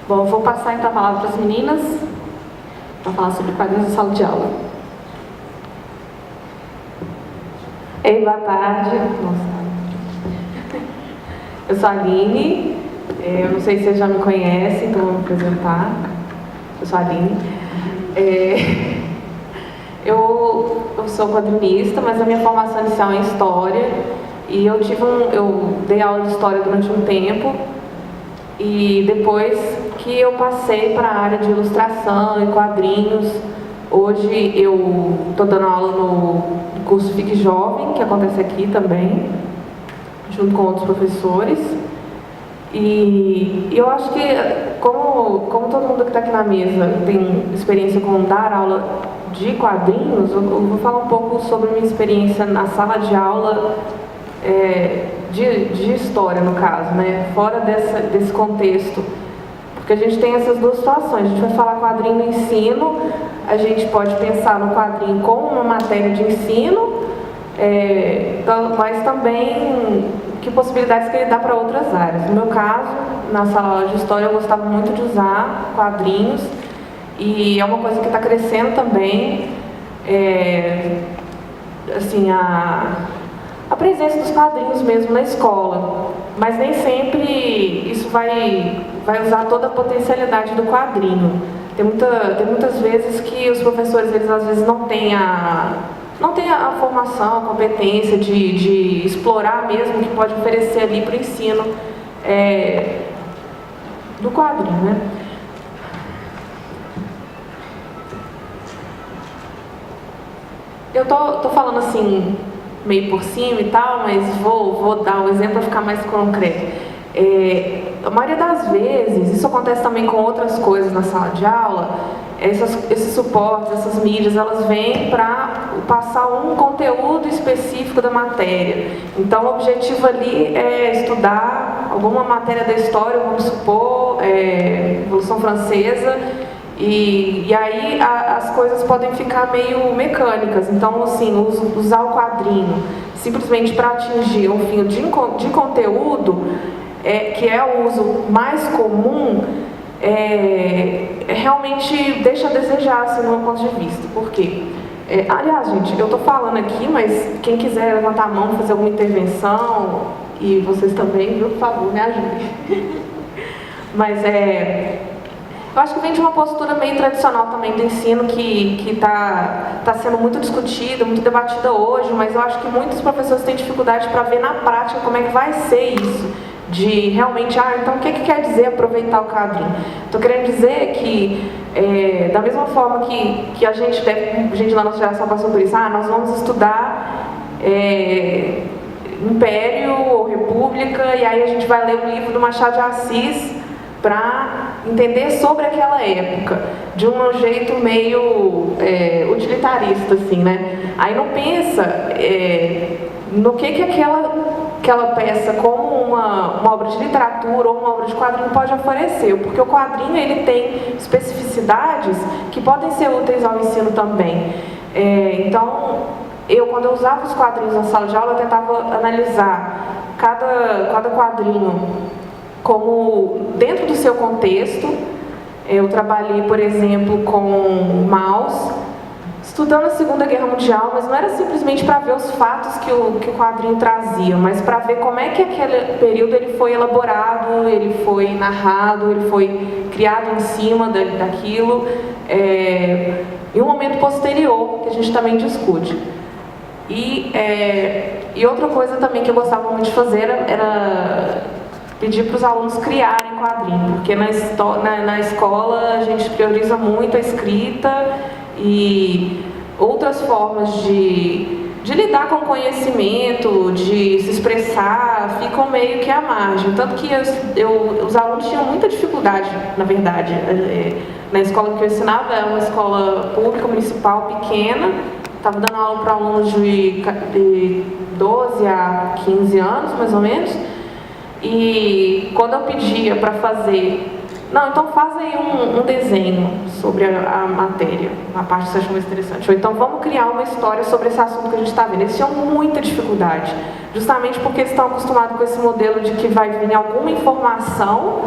Bom, eu vou passar então a palavra para as meninas para falar sobre quadrinhos em sala de aula. Ei, boa tarde. Nossa. Eu sou a Aline. Eu não sei se vocês já me conhecem, então vou me apresentar. Eu sou a Aline. Eu sou quadrinista, mas a minha formação inicial é em História. E eu dei aula de História durante um tempo. E depois que eu passei para a área de ilustração e quadrinhos, hoje eu estou dando aula no curso Fique Jovem, que acontece aqui também, junto com outros professores. E eu acho que, como todo mundo que está aqui na mesa tem experiência com dar aula de quadrinhos, eu vou falar um pouco sobre a minha experiência na sala de aula de história, no caso, né? Fora desse contexto. Porque a gente tem essas duas situações. A gente vai falar quadrinho no ensino, a gente pode pensar no quadrinho como uma matéria de ensino, mas também que possibilidades que ele dá para outras áreas. No meu caso, na sala de história, eu gostava muito de usar quadrinhos, e é uma coisa que está crescendo também, assim, a presença dos quadrinhos mesmo na escola, mas nem sempre isso vai usar toda a potencialidade do quadrinho. Tem muitas vezes que os professores, eles às vezes não têm a formação, a competência de explorar mesmo o que pode oferecer ali para o ensino do quadrinho, né? Eu tô falando assim, meio por cima e tal, mas vou dar um exemplo para ficar mais concreto. A maioria das vezes, isso acontece também com outras coisas na sala de aula, esses suportes, essas mídias, elas vêm para passar um conteúdo específico da matéria. Então, o objetivo ali é estudar alguma matéria da história, vamos supor, Revolução Francesa, e aí as coisas podem ficar meio mecânicas. Então, assim, usar o quadrinho simplesmente para atingir um fim de conteúdo, que é o uso mais comum, realmente deixa a desejar, assim, no meu ponto de vista. Por quê? Aliás, gente, eu estou falando aqui, mas quem quiser levantar a mão, fazer alguma intervenção, e vocês também, viu, por favor, me ajudem. Mas eu acho que vem de uma postura meio tradicional também do ensino, que está sendo muito discutida, muito debatida hoje, mas eu acho que muitos professores têm dificuldade para ver na prática como é que vai ser isso, de realmente, então o que quer dizer aproveitar o quadrinho? Estou querendo dizer que, da mesma forma que a gente na nossa geração passou por isso, nós vamos estudar Império ou República, e aí a gente vai ler um livro do Machado de Assis para entender sobre aquela época, de um jeito meio utilitarista, assim, né? Aí não pensa no que aquela peça, como uma obra de literatura ou uma obra de quadrinho pode oferecer, porque o quadrinho, ele tem especificidades que podem ser úteis ao ensino também. Então, quando eu usava os quadrinhos na sala de aula, eu tentava analisar cada quadrinho como dentro do seu contexto. Eu trabalhei, por exemplo, com Maus, estudando a Segunda Guerra Mundial, mas não era simplesmente para ver os fatos que o quadrinho trazia, mas para ver como é que aquele período ele foi elaborado, ele foi narrado, ele foi criado em cima daquilo, em um momento posterior, que a gente também discute. E outra coisa também que eu gostava muito de fazer era pedir para os alunos criarem quadrinho, porque na escola a gente prioriza muito a escrita, e outras formas de lidar com o conhecimento, de se expressar, ficam meio que à margem. Tanto que os alunos tinham muita dificuldade, na verdade. Na escola que eu ensinava, era uma escola pública, municipal, pequena. Estava dando aula para alunos de 12 a 15 anos, mais ou menos. E quando eu pedia para fazer, então faz aí um desenho sobre a matéria, a parte que você acha mais interessante. Ou então vamos criar uma história sobre esse assunto que a gente está vendo. Eles tinham muita dificuldade, justamente porque eles estão acostumados com esse modelo de que vai vir alguma informação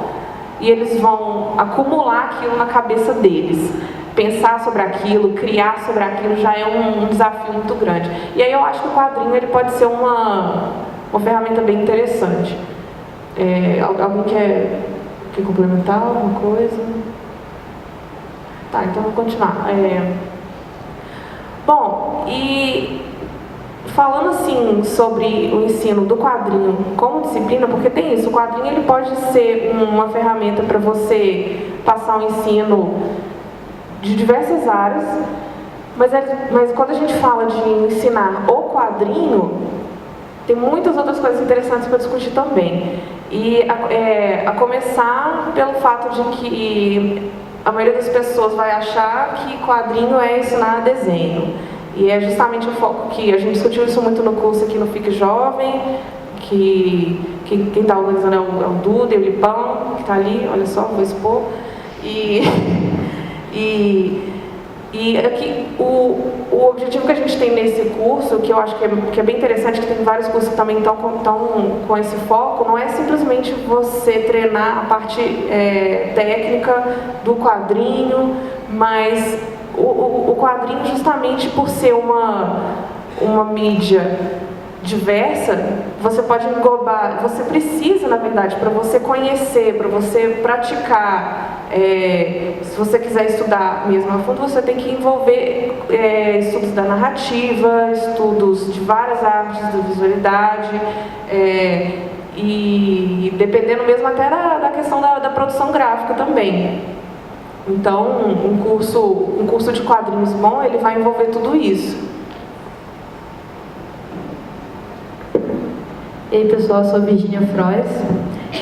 e eles vão acumular aquilo na cabeça deles. Pensar sobre aquilo, criar sobre aquilo já é um desafio muito grande. E aí eu acho que o quadrinho ele pode ser uma ferramenta bem interessante. Alguém quer complementar alguma coisa? Tá, então vou continuar. Bom, e falando assim sobre o ensino do quadrinho como disciplina, porque tem isso, o quadrinho ele pode ser uma ferramenta para você passar um ensino de diversas áreas, mas quando a gente fala de ensinar o quadrinho, tem muitas outras coisas interessantes para discutir também. E a começar pelo fato de que a maioria das pessoas vai achar que quadrinho é ensinar desenho. E é justamente o foco que a gente discutiu isso muito no curso aqui no Fique Jovem, que quem está organizando é o Duda e o Lipão, que está ali, olha só, vou expor. E aqui, o objetivo que a gente tem nesse curso, que eu acho que é bem interessante, que tem vários cursos que também estão com esse foco, não é simplesmente você treinar a parte técnica do quadrinho, mas o quadrinho, justamente por ser uma mídia diversa, você pode englobar, você precisa, na verdade, para você conhecer, para você praticar, se você quiser estudar mesmo a fundo, você tem que envolver estudos da narrativa, estudos de várias artes da visualidade, e dependendo mesmo até da questão da produção gráfica também. Então, um curso de quadrinhos bom, ele vai envolver tudo isso. E aí, pessoal, eu sou Virginia Frois,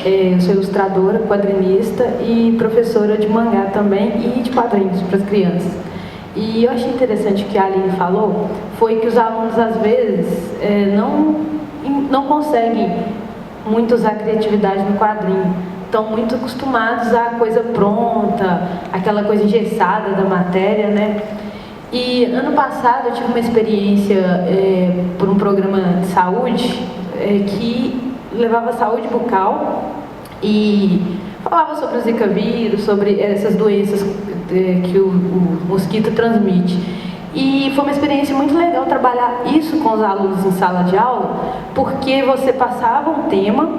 eu sou ilustradora, quadrinista e professora de mangá também e de quadrinhos para as crianças. E eu achei interessante o que a Aline falou, foi que os alunos às vezes não conseguem muito usar a criatividade no quadrinho. Estão muito acostumados à coisa pronta, aquela coisa engessada da matéria, né? E ano passado eu tive uma experiência por um programa de saúde que levava saúde bucal e falava sobre o Zika vírus, sobre essas doenças que o mosquito transmite. E foi uma experiência muito legal trabalhar isso com os alunos em sala de aula, porque você passava um tema,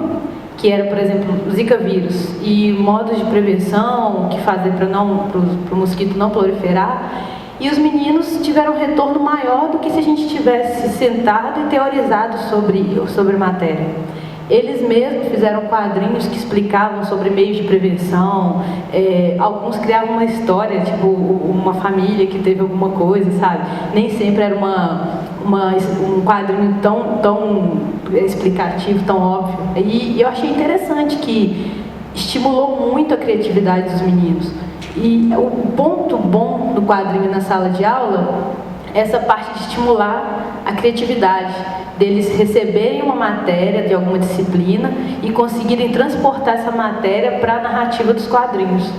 que era, por exemplo, o Zika vírus, e modos de prevenção, o que fazer para o mosquito não proliferar, e os meninos tiveram um retorno maior do que se a gente tivesse sentado e teorizado sobre a matéria. Eles mesmos fizeram quadrinhos que explicavam sobre meios de prevenção, alguns criavam uma história, tipo uma família que teve alguma coisa, sabe? Nem sempre era um quadrinho tão explicativo, tão óbvio. E eu achei interessante que estimulou muito a criatividade dos meninos. E o ponto bom do quadrinho na sala de aula é essa parte de estimular a criatividade, deles receberem uma matéria de alguma disciplina e conseguirem transportar essa matéria para a narrativa dos quadrinhos.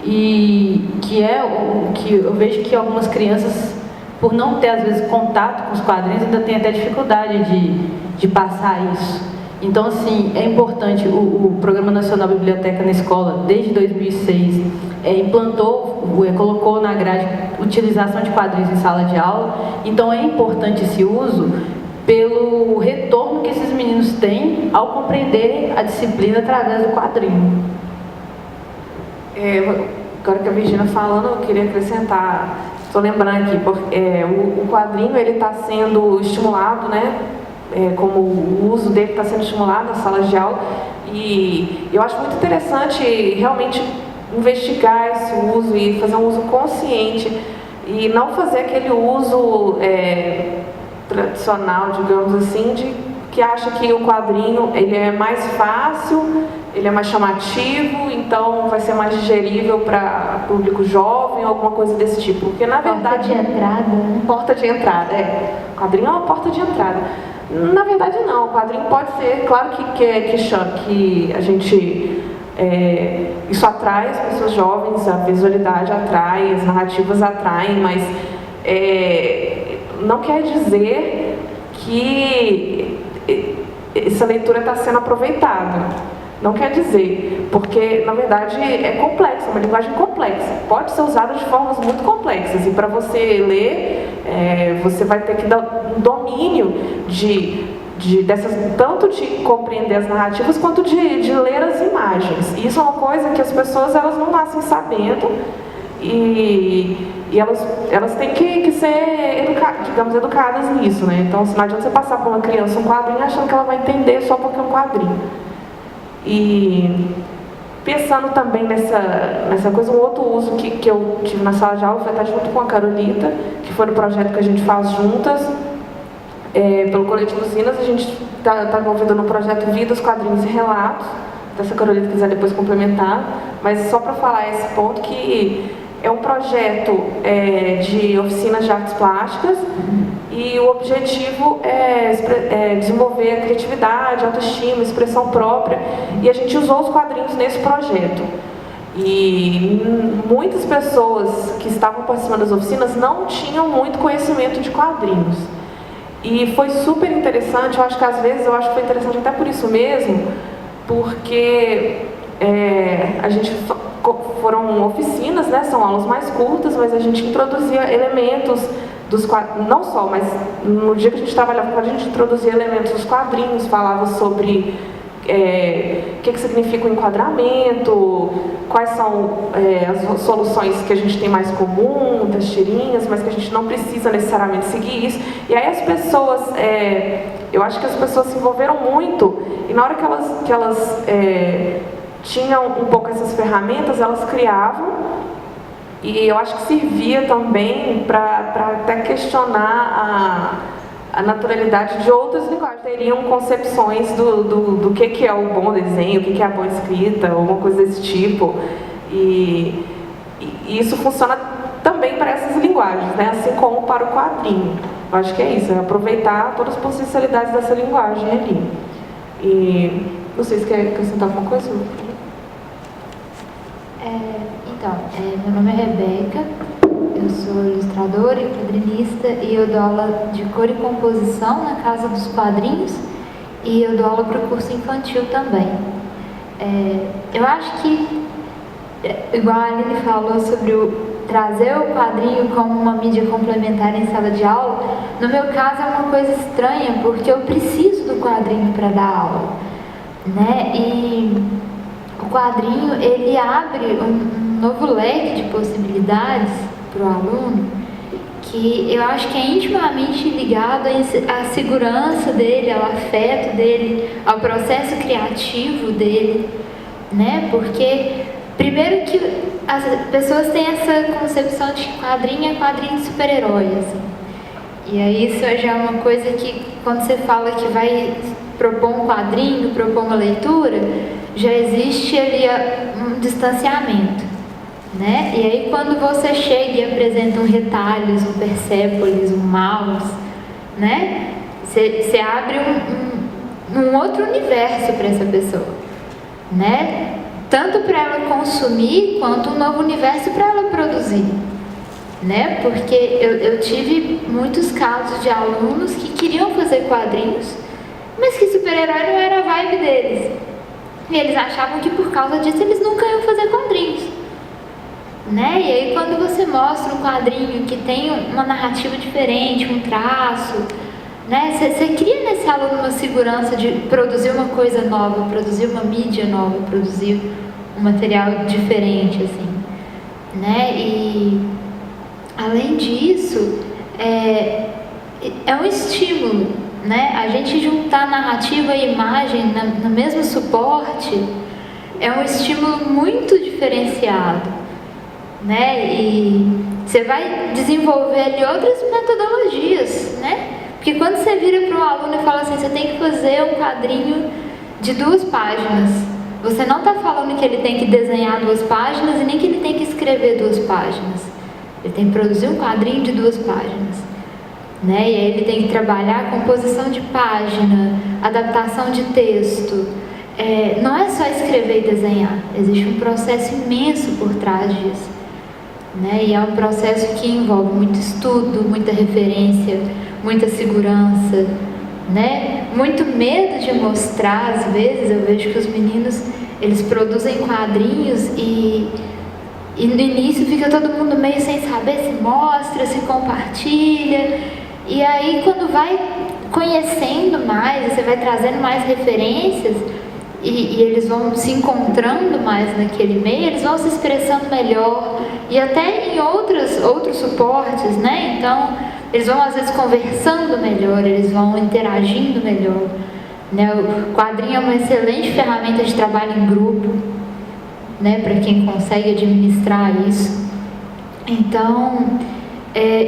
E que eu vejo que algumas crianças, por não ter às vezes contato com os quadrinhos, ainda têm até dificuldade de passar isso. Então, assim, é importante, o Programa Nacional Biblioteca na Escola, desde 2006, colocou na grade utilização de quadrinhos em sala de aula. Então, é importante esse uso pelo retorno que esses meninos têm ao compreender a disciplina através do quadrinho. Agora que a Virginia falando, eu queria acrescentar, estou lembrando aqui, porque o quadrinho ele está sendo estimulado, né? Como o uso dele está sendo estimulado nas salas de aula, e eu acho muito interessante realmente investigar esse uso e fazer um uso consciente e não fazer aquele uso tradicional, digamos assim, que acha que o quadrinho ele é mais fácil, ele é mais chamativo, então vai ser mais digerível para público jovem ou alguma coisa desse tipo, porque na verdade... Porta de entrada, né? Porta de entrada, O quadrinho é uma porta de entrada. Na verdade não, o quadrinho pode ser, claro que a gente... isso atrai as pessoas jovens, a visualidade atrai, as narrativas atraem, mas não quer dizer que essa leitura está sendo aproveitada. Não quer dizer, porque na verdade é complexa, é uma linguagem complexa. Pode ser usada de formas muito complexas e para você ler, você vai ter que dar um domínio tanto de compreender as narrativas quanto de ler as imagens. E isso é uma coisa que as pessoas elas não nascem sabendo e elas têm que ser educadas nisso, né? Então, não adianta você passar para uma criança um quadrinho achando que ela vai entender só porque é um quadrinho. E pensando também nessa coisa, um outro uso que eu tive na sala de aula foi estar junto com a Carolita, que foi no projeto que a gente faz juntas, pelo Coletivo Usinas. A gente está envolvida no projeto Vidas, Quadrinhos e Relatos. Se a Carolita quiser depois complementar, mas só para falar esse ponto que é um projeto de oficinas de artes plásticas e o objetivo é desenvolver a criatividade, a autoestima, a expressão própria, e a gente usou os quadrinhos nesse projeto. E muitas pessoas que estavam participando das oficinas não tinham muito conhecimento de quadrinhos. E foi super interessante, eu acho que foi interessante até por isso mesmo, porque foram oficinas, né? São aulas mais curtas, mas a gente introduzia elementos dos quadrinhos, não só, mas no dia que a gente trabalhava com a gente introduzia elementos dos quadrinhos, falava sobre o que significa o enquadramento, quais são as soluções que a gente tem mais comum, das tirinhas, mas que a gente não precisa necessariamente seguir isso. E aí as pessoas, eu acho que as pessoas se envolveram muito, e na hora que elas tinham um pouco essas ferramentas, elas criavam, e eu acho que servia também para até questionar a naturalidade de outras linguagens. Teriam concepções do que é o bom desenho, o que é a boa escrita, alguma coisa desse tipo. E isso funciona também para essas linguagens, né? Assim como para o quadrinho. Eu acho que é isso, é aproveitar todas as potencialidades dessa linguagem ali. E não sei se quer acrescentar alguma coisa? Meu nome é Rebeca, eu sou ilustradora e quadrinista e eu dou aula de cor e composição na Casa dos Quadrinhos e eu dou aula para o curso infantil também. Eu acho que, igual a Aline falou sobre trazer o quadrinho como uma mídia complementar em sala de aula, no meu caso é uma coisa estranha, porque eu preciso do quadrinho para dar aula, né? E o quadrinho, ele abre um novo leque de possibilidades para o aluno, que eu acho que é intimamente ligado à segurança dele, ao afeto dele, ao processo criativo dele, né? Porque, primeiro que as pessoas têm essa concepção de que quadrinho é quadrinho de super-herói, assim. E aí isso já é uma coisa que, quando você fala que vai propor um quadrinho, propor uma leitura, já existe ali um distanciamento, né? E aí quando você chega e apresenta um Retalhos, um Persépolis, um Maus, né? Você abre um outro universo para essa pessoa, né? Tanto para ela consumir, quanto um novo universo para ela produzir, né? Porque eu tive muitos casos de alunos que queriam fazer quadrinhos, mas que super-herói não era a vibe deles. E eles achavam que por causa disso eles nunca iam fazer quadrinhos, né? E aí quando você mostra um quadrinho que tem uma narrativa diferente, um traço, né? Você cria nesse aluno uma segurança de produzir uma coisa nova, produzir uma mídia nova, produzir um material diferente, assim, né? E além disso, é um estímulo, né? A gente juntar narrativa e imagem no mesmo suporte é um estímulo muito diferenciado, né? E você vai desenvolver ali outras metodologias, né? Porque quando você vira para um aluno e fala assim, você tem que fazer um quadrinho de 2 páginas, você não está falando que ele tem que desenhar 2 páginas e nem que ele tem que escrever 2 páginas. Ele tem que produzir um quadrinho de 2 páginas, né? E aí ele tem que trabalhar a composição de página, adaptação de texto. Não é só escrever e desenhar, existe um processo imenso por trás disso, né? E é um processo que envolve muito estudo, muita referência, muita segurança, né? muito medo de mostrar, às vezes. Eu vejo que os meninos, eles produzem quadrinhos e no início fica todo mundo meio sem saber se mostra, se compartilha. E aí quando vai conhecendo mais, você vai trazendo mais referências e eles vão se encontrando mais naquele meio, eles vão se expressando melhor e até em outros suportes, né? Então, eles vão às vezes conversando melhor, eles vão interagindo melhor, né? O quadrinho é uma excelente ferramenta de trabalho em grupo, né? Para quem consegue administrar isso. Então,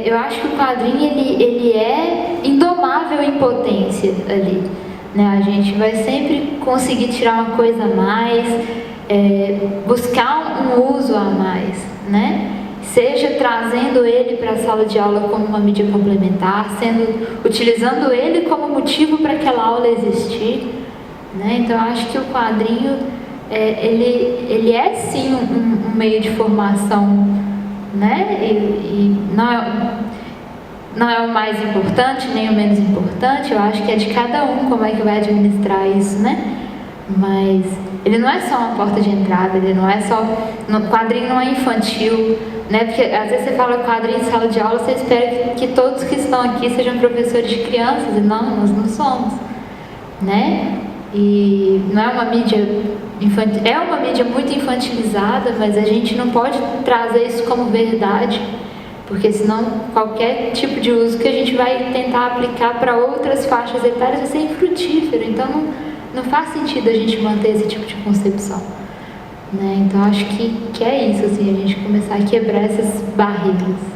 eu acho que o quadrinho ele é indomável em potência ali, né? A gente vai sempre conseguir tirar uma coisa a mais, buscar um uso a mais, né? Seja trazendo ele para a sala de aula como uma mídia complementar, utilizando ele como motivo para aquela aula existir, né? Então, eu acho que o quadrinho ele é sim um meio de formação, né? E não é o mais importante, nem o menos importante. Eu acho que é de cada um como é que vai administrar isso, né? Mas ele não é só uma porta de entrada, ele não é só... O quadrinho não é infantil, né? Porque às vezes você fala quadrinho em sala de aula, você espera que todos que estão aqui sejam professores de crianças, e não, nós não somos, né? E não é uma mídia infantil, é uma mídia muito infantilizada, mas a gente não pode trazer isso como verdade, porque senão qualquer tipo de uso que a gente vai tentar aplicar para outras faixas etárias vai ser infrutífero. Então não faz sentido a gente manter esse tipo de concepção, né? Então acho que é isso, assim, a gente começar a quebrar essas barreiras.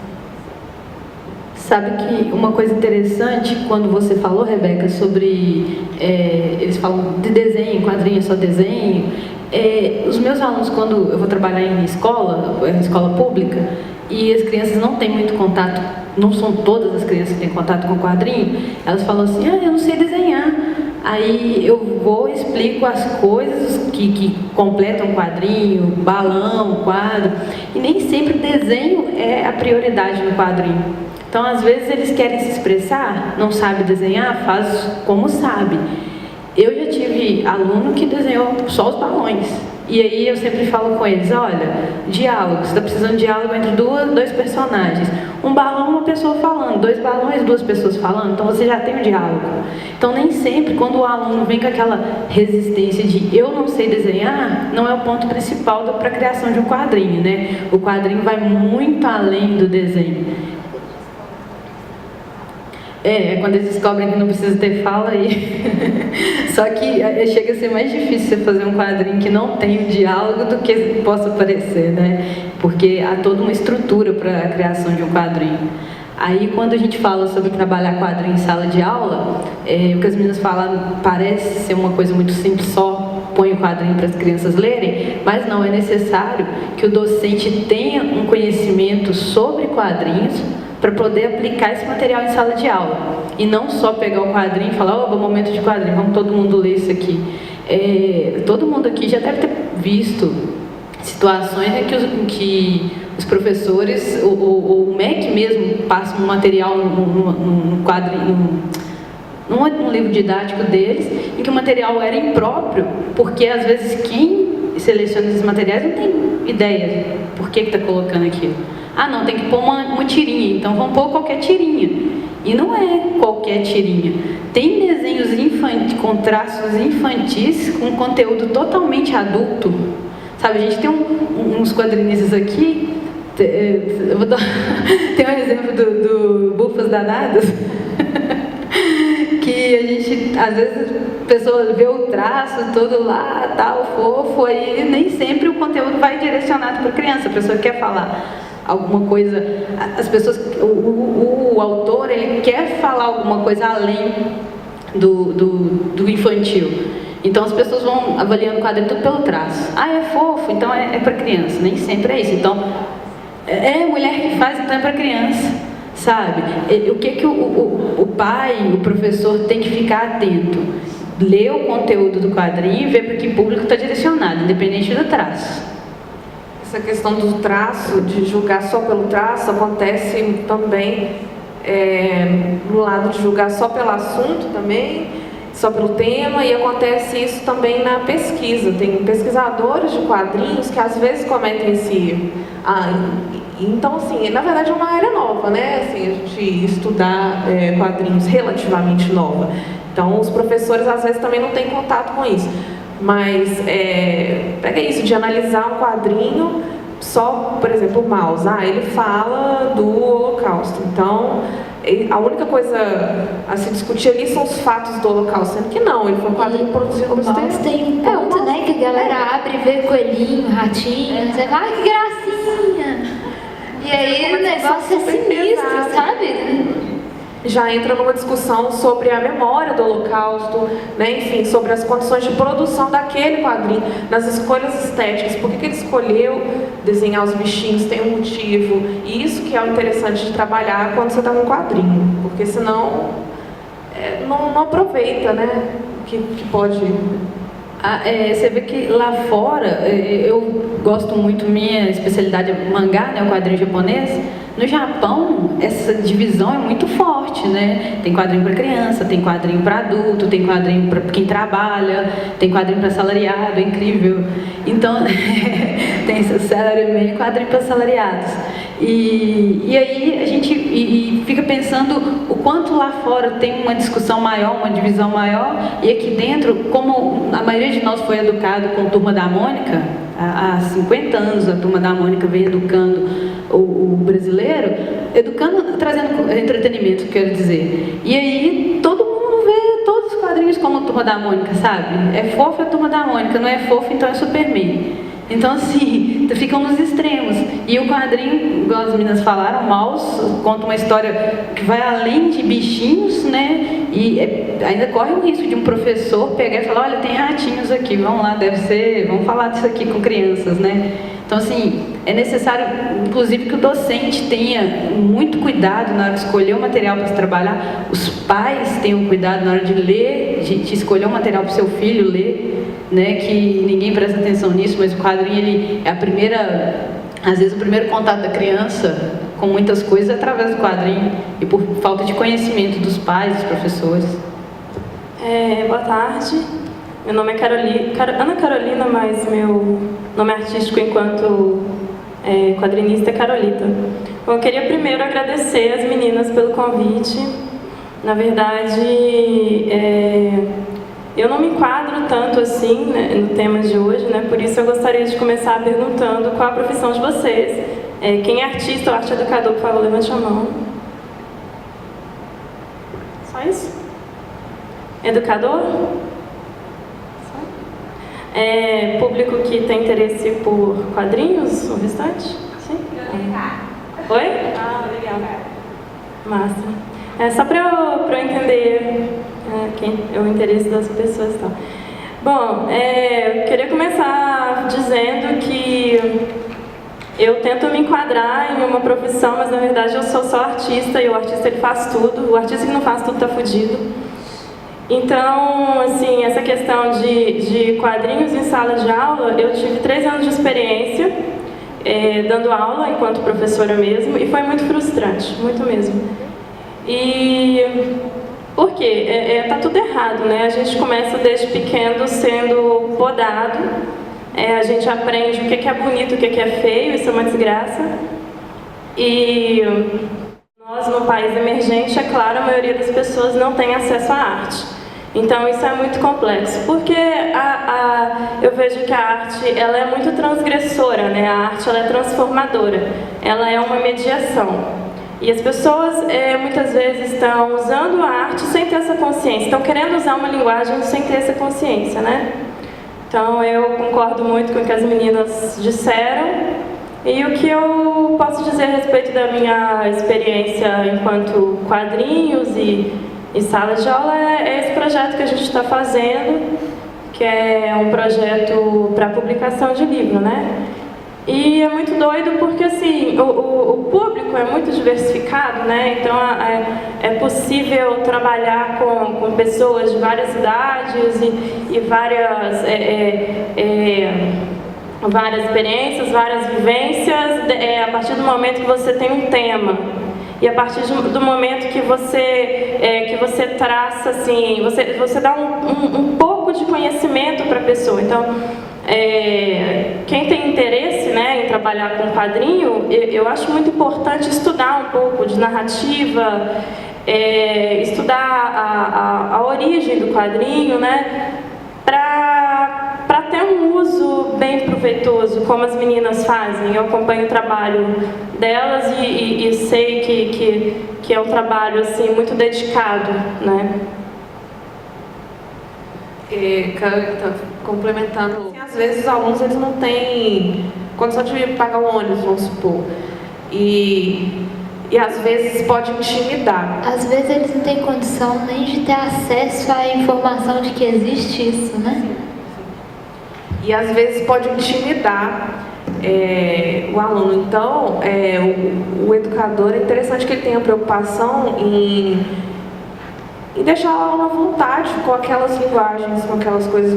Sabe que uma coisa interessante, quando você falou, Rebeca, sobre... eles falam de desenho, quadrinho, só desenho. Os meus alunos, quando eu vou trabalhar em escola pública, e as crianças não têm muito contato, não são todas as crianças que têm contato com quadrinho, elas falam assim, eu não sei desenhar. Aí eu vou e explico as coisas que completam o quadrinho, balão, quadro, e nem sempre desenho é a prioridade no quadrinho. Então, às vezes, eles querem se expressar, não sabe desenhar, faz como sabe. Eu já tive aluno que desenhou só os balões. E aí eu sempre falo com eles, olha, diálogo, você está precisando de diálogo entre dois personagens. Um balão, uma pessoa falando, 2 balões, 2 pessoas falando, então você já tem um diálogo. Então nem sempre, quando o aluno vem com aquela resistência de eu não sei desenhar, não é o ponto principal para a criação de um quadrinho, né? O quadrinho vai muito além do desenho. Quando eles descobrem que não precisa ter fala aí. Só que chega a ser mais difícil você fazer um quadrinho que não tem um diálogo do que possa parecer, né? Porque há toda uma estrutura para a criação de um quadrinho. Aí, quando a gente fala sobre trabalhar quadrinho em sala de aula, o que as meninas falam parece ser uma coisa muito simples, só põe o quadrinho para as crianças lerem, mas não, é necessário que o docente tenha um conhecimento sobre quadrinhos para poder aplicar esse material em sala de aula. E não só pegar o quadrinho e falar, momento de quadrinho, vamos todo mundo ler isso aqui. Todo mundo aqui já deve ter visto situações em que os professores, o MEC mesmo, passa um material no quadrinho, num livro didático deles, em que o material era impróprio, porque às vezes quem seleciona esses materiais não tem ideia por que está colocando aquilo. Não, tem que pôr uma tirinha, então vamos pôr qualquer tirinha. E não é qualquer tirinha. Tem desenhos infantis, com traços infantis, com conteúdo totalmente adulto. Sabe, a gente tem uns quadrinistas aqui, eu vou dar, tem um exemplo do Bufas Danadas, que a gente, às vezes, a pessoa vê o traço todo lá, tal, fofo, aí nem sempre o conteúdo vai direcionado para a criança, a pessoa quer falar alguma coisa, as pessoas, o autor, ele quer falar alguma coisa além do infantil. Então as pessoas vão avaliando o quadrinho tudo pelo traço. É fofo, então é para criança. Nem sempre é isso. Então, é mulher que faz, então é para criança, sabe? O que o pai, o professor tem que ficar atento? Ler o conteúdo do quadrinho e ver para que público está direcionado, independente do traço. Essa questão do traço, de julgar só pelo traço, acontece também no lado de julgar só pelo assunto também, só pelo tema, e acontece isso também na pesquisa. Tem pesquisadores de quadrinhos que às vezes cometem esse... então, assim, na verdade é uma área nova, né? Assim, a gente estudar quadrinhos relativamente nova. Então, os professores às vezes também não têm contato com isso. Mas, pega isso, de analisar um quadrinho só, por exemplo, o Maus. Ele fala do Holocausto. Então, a única coisa a se discutir ali são os fatos do Holocausto, sendo que não, ele foi um quadrinho produzido no exterior. O Maus tem um ponto, né, que a galera abre e vê coelhinho, ratinho, você fala, que gracinha! E aí o negócio é sinistro, sabe? Já entra numa discussão sobre a memória do Holocausto, né? Enfim, sobre as condições de produção daquele quadrinho, nas escolhas estéticas, por que ele escolheu desenhar os bichinhos, tem um motivo, e isso que é o interessante de trabalhar quando você está num quadrinho, porque senão não aproveita, né? Que pode... Você vê que lá fora, eu gosto muito, minha especialidade é mangá, né, o quadrinho japonês. No Japão, essa divisão é muito forte, né? Tem quadrinho para criança, tem quadrinho para adulto, tem quadrinho para quem trabalha, tem quadrinho para assalariado, é incrível. Então, tem salaryman e quadrinho para assalariados. E aí a gente fica pensando o quanto lá fora tem uma discussão maior, uma divisão maior, e aqui dentro, como a maioria de nós foi educado com a Turma da Mônica, há 50 anos a Turma da Mônica vem educando o brasileiro, trazendo entretenimento, quero dizer. E aí todo mundo vê todos os quadrinhos como a Turma da Mônica, sabe? É fofo a Turma da Mônica, não é fofo, então é Superman. Então, assim, ficam nos extremos. E o quadrinho, igual as meninas falaram, Maus conta uma história que vai além de bichinhos, né? E ainda corre o risco de um professor pegar e falar, olha, tem ratinhos aqui, vamos lá, vamos falar disso aqui com crianças, né? Então, assim, é necessário, inclusive, que o docente tenha muito cuidado na hora de escolher o material para se trabalhar, os pais tenham cuidado na hora de ler, de escolher o material para o seu filho ler, né, que ninguém presta atenção nisso, mas o quadrinho, ele é às vezes o primeiro contato da criança com muitas coisas é através do quadrinho, e por falta de conhecimento dos pais, dos professores. Boa tarde, meu nome é Ana Carolina, mas meu nome artístico enquanto quadrinista é Carolita. Bom, eu queria primeiro agradecer as meninas pelo convite. Na verdade, eu não me enquadro tanto assim, né, no tema de hoje, né, por isso eu gostaria de começar perguntando qual a profissão de vocês. Quem é artista ou arte educador, por favor, levante a mão. Só isso? Educador? Público que tem interesse por quadrinhos, o restante? Sim? Oi? Legal. Massa. Só para eu entender o interesse das pessoas. Tá. Bom, eu queria começar dizendo que eu tento me enquadrar em uma profissão, mas na verdade eu sou só artista, e o artista ele faz tudo. O artista que não faz tudo está fudido. Então, assim, essa questão de quadrinhos em sala de aula, eu tive 3 anos de experiência dando aula enquanto professora mesmo, e foi muito frustrante, muito mesmo. E por quê? Tá tudo errado, né? A gente começa desde pequeno sendo podado, a gente aprende o que é bonito, o que é feio, isso é uma desgraça. E nós, no país emergente, é claro, a maioria das pessoas não tem acesso à arte. Então isso é muito complexo, porque eu vejo que a arte ela é muito transgressora, né? A arte ela é transformadora, ela é uma mediação. E as pessoas muitas vezes estão usando a arte sem ter essa consciência, estão querendo usar uma linguagem sem ter essa consciência, né? Então eu concordo muito com o que as meninas disseram, e o que eu posso dizer a respeito da minha experiência enquanto quadrinhos e sala de aula é esse projeto que a gente está fazendo, que é um projeto para publicação de livro, né? E é muito doido porque, assim, o público é muito diversificado, né? Então é possível trabalhar com pessoas de várias idades e várias experiências, várias vivências, a partir do momento que você tem um tema. E a partir do momento que você traça, assim, você dá um pouco de conhecimento para a pessoa. Então, quem tem interesse, né, em trabalhar com quadrinho, eu acho muito importante estudar um pouco de narrativa, estudar a origem do quadrinho, né, para ter um uso bem proveitoso, como as meninas fazem. Eu acompanho o trabalho delas e sei que é um trabalho assim, muito dedicado, né? Complementando, às vezes os alunos eles não têm condição de pagar um ônibus, vamos supor, e às vezes pode intimidar. Às vezes eles não têm condição nem de ter acesso à informação de que existe isso, né? E às vezes pode intimidar o aluno. Então, o educador, é interessante que ele tenha preocupação em deixar o aluno à vontade com aquelas linguagens, com aquelas coisas,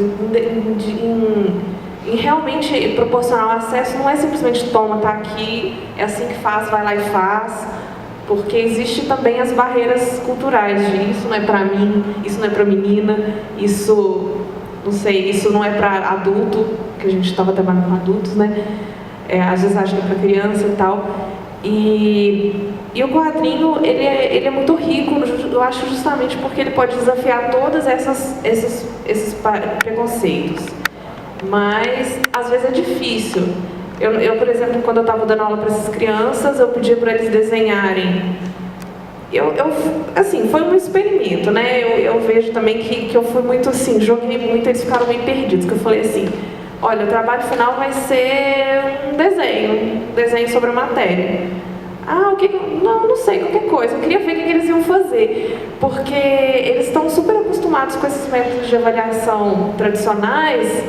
em realmente proporcionar o acesso. Não é simplesmente toma, tá aqui, é assim que faz, vai lá e faz, porque existe também as barreiras culturais de isso não é para mim, isso não é para menina, isso não sei, isso não é para adulto, que a gente estava trabalhando com adultos, né? Às vezes acha que é para criança e tal. E o quadrinho, ele é muito rico, eu acho, justamente porque ele pode desafiar todos esses preconceitos. Mas, às vezes, é difícil. Eu, por exemplo, quando eu estava dando aula para essas crianças, eu pedia para eles desenharem. Assim, foi um experimento, né? Eu vejo também que eu fui muito assim, joguei muito, eles ficaram meio perdidos, que eu falei assim, olha, o trabalho final vai ser um desenho sobre a matéria. Não sei, qualquer coisa. Eu queria ver o que eles iam fazer, porque eles estão super acostumados com esses métodos de avaliação tradicionais